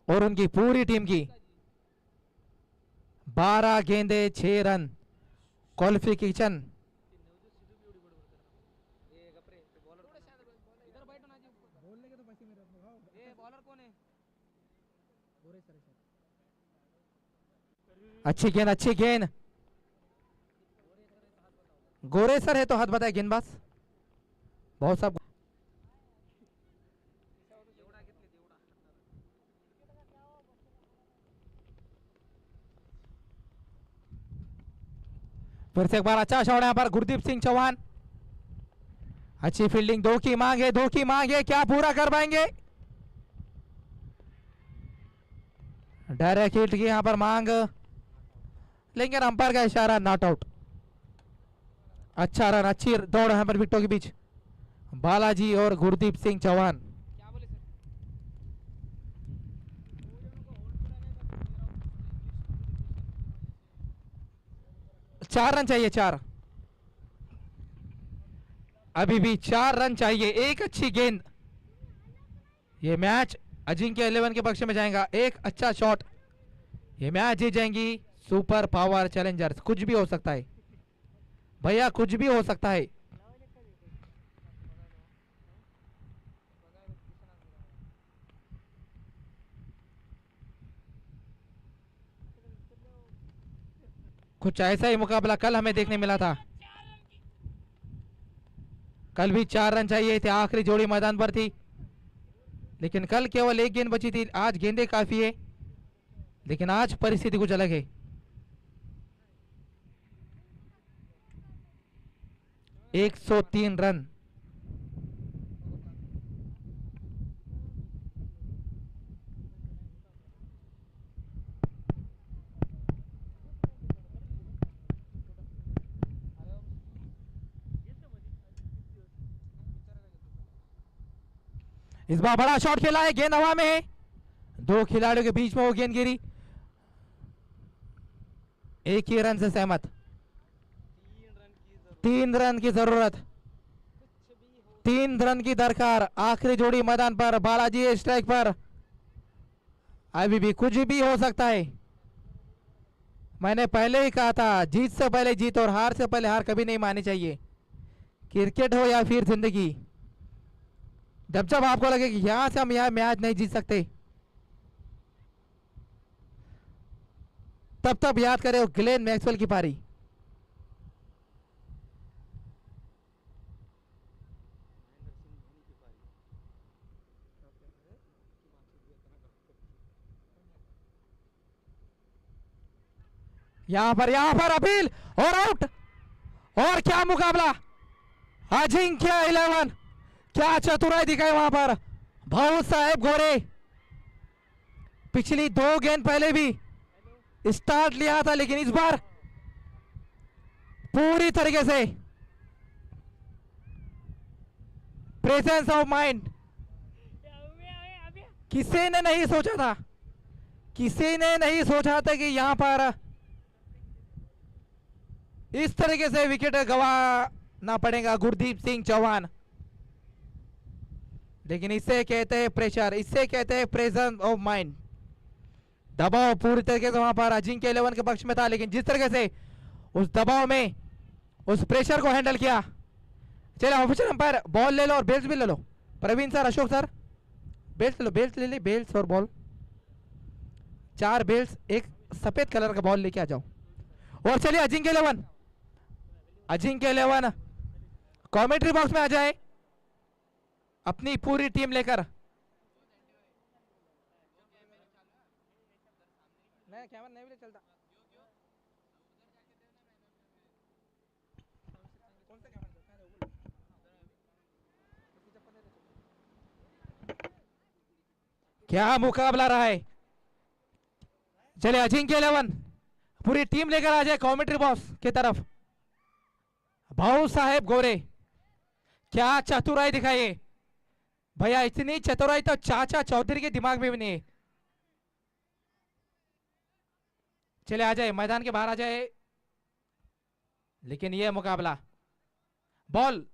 और उनकी पूरी टीम की 12 गेंदे 6 रन क्वालिफिकेशन। अच्छी गेंद। गोरे सर है तो हाथ बताए गेंदबाज बहुत सब। फिर से एक बार अच्छा शॉट यहां पर गुरदीप सिंह चौहान। अच्छी फील्डिंग, 2 की मांग है, क्या पूरा कर पाएंगे? डायरेक्ट हिट की यहां पर मांग, लेकिन अंपायर का इशारा, नॉट आउट। अच्छी दौड़ यहां पर विकेटों के बीच। बालाजी और गुरदीप सिंह चौहान। 4 रन चाहिए, 4। अभी भी 4 रन चाहिए, एक अच्छी गेंद। ये मैच अजिंक्य 11 के पक्ष में जाएगा। एक अच्छा शॉट, ये मैच जीत जाएंगी सुपर पावर चैलेंजर्स। कुछ भी हो सकता है भैया, कुछ भी हो सकता है। कुछ ऐसा ही मुकाबला कल हमें देखने मिला था। कल भी 4 रन चाहिए थे, आखिरी जोड़ी मैदान पर थी, लेकिन कल केवल एक गेंद बची थी। आज गेंदें काफी है, लेकिन आज परिस्थिति कुछ अलग है। एक 103 रन। इस बार बड़ा शॉट खेला है, गेंद हवा में है, 2 खिलाड़ियों के बीच में वो गेंद गिरी। एक ही रन से सहमत। 3 रन की जरूरत, 3 रन की दरकार। आखिरी जोड़ी मैदान पर, बालाजी स्ट्राइक पर। अभी भी कुछ भी हो सकता है। मैंने पहले ही कहा था, जीत से पहले जीत और हार से पहले हार कभी नहीं माननी चाहिए, क्रिकेट हो या फिर जिंदगी। जब जब आपको लगे कि यहां से हम यह मैच नहीं जीत सकते, तब तब याद करें ग्लेन मैक्सवेल की पारी। यहां पर अपील और आउट। और क्या मुकाबला, अजिंक्य 11, क्या चतुराई दिखाई वहां पर भाऊ साहेब गोरे। पिछली 2 गेंद पहले भी स्टार्ट लिया था, लेकिन इस बार पूरी तरीके से प्रेजेंस ऑफ माइंड। किसी ने नहीं सोचा था, किसी ने नहीं सोचा था कि यहां पर इस तरीके से विकेट गंवाना पड़ेगा गुरदीप सिंह चौहान। लेकिन इसे कहते हैं प्रेशर, इसे कहते हैं प्रेजेंस ऑफ माइंड। दबाव पूरी तरीके से वहां पर अजिंक्य 11 के पक्ष में था, लेकिन जिस तरीके से उस दबाव में उस प्रेशर को हैंडल किया। चले ऑफिशियल अंपायर, बॉल ले लो और बेल्स भी ले लो। Praveen sir, Ashok sir, bails ले लो, बेल्स ले ले, बेल्स और बॉल। 4 बेल्स, एक सफेद कलर का बॉल लेके आ जाओ। और चलिए अजिंक्य 11, अजिंक्य 11 कमेंट्री बॉक्स में आ जाए अपनी पूरी टीम लेकर। कैमरा नहीं भी चलता। क्या मुकाबला रहा है। चले अजिंक्य 11 पूरी टीम लेकर आ जाए कमेंट्री बॉक्स की तरफ। भाऊ साहेब गोरे, क्या चतुराई दिखाई है भैया। इतनी चतुराई तो चाचा चौधरी के दिमाग में भी नहीं है। चले आ जाए, मैदान के बाहर आ जाए। लेकिन यह मुकाबला, बॉल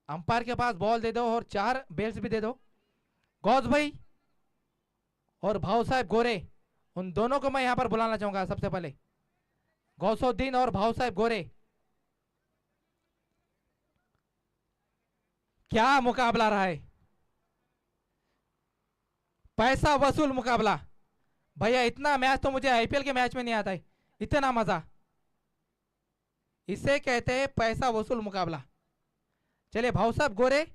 अंपायर के पास बॉल दे दो और 4 बेल्स भी दे दो। गौस भाई और भाऊ साहब गोरे, उन दोनों को मैं यहां पर बुलाना चाहूंगा। सबसे पहले गौसुद्दीन और भाऊ साहब गोरे, क्या मुकाबला रहा है। पैसा वसूल मुकाबला भैया। इतना मैच तो मुझे आईपीएल के मैच में नहीं आता है, इतना मजा। इसे कहते हैं पैसा वसूल मुकाबला। चलिए भाऊ साहब गोरे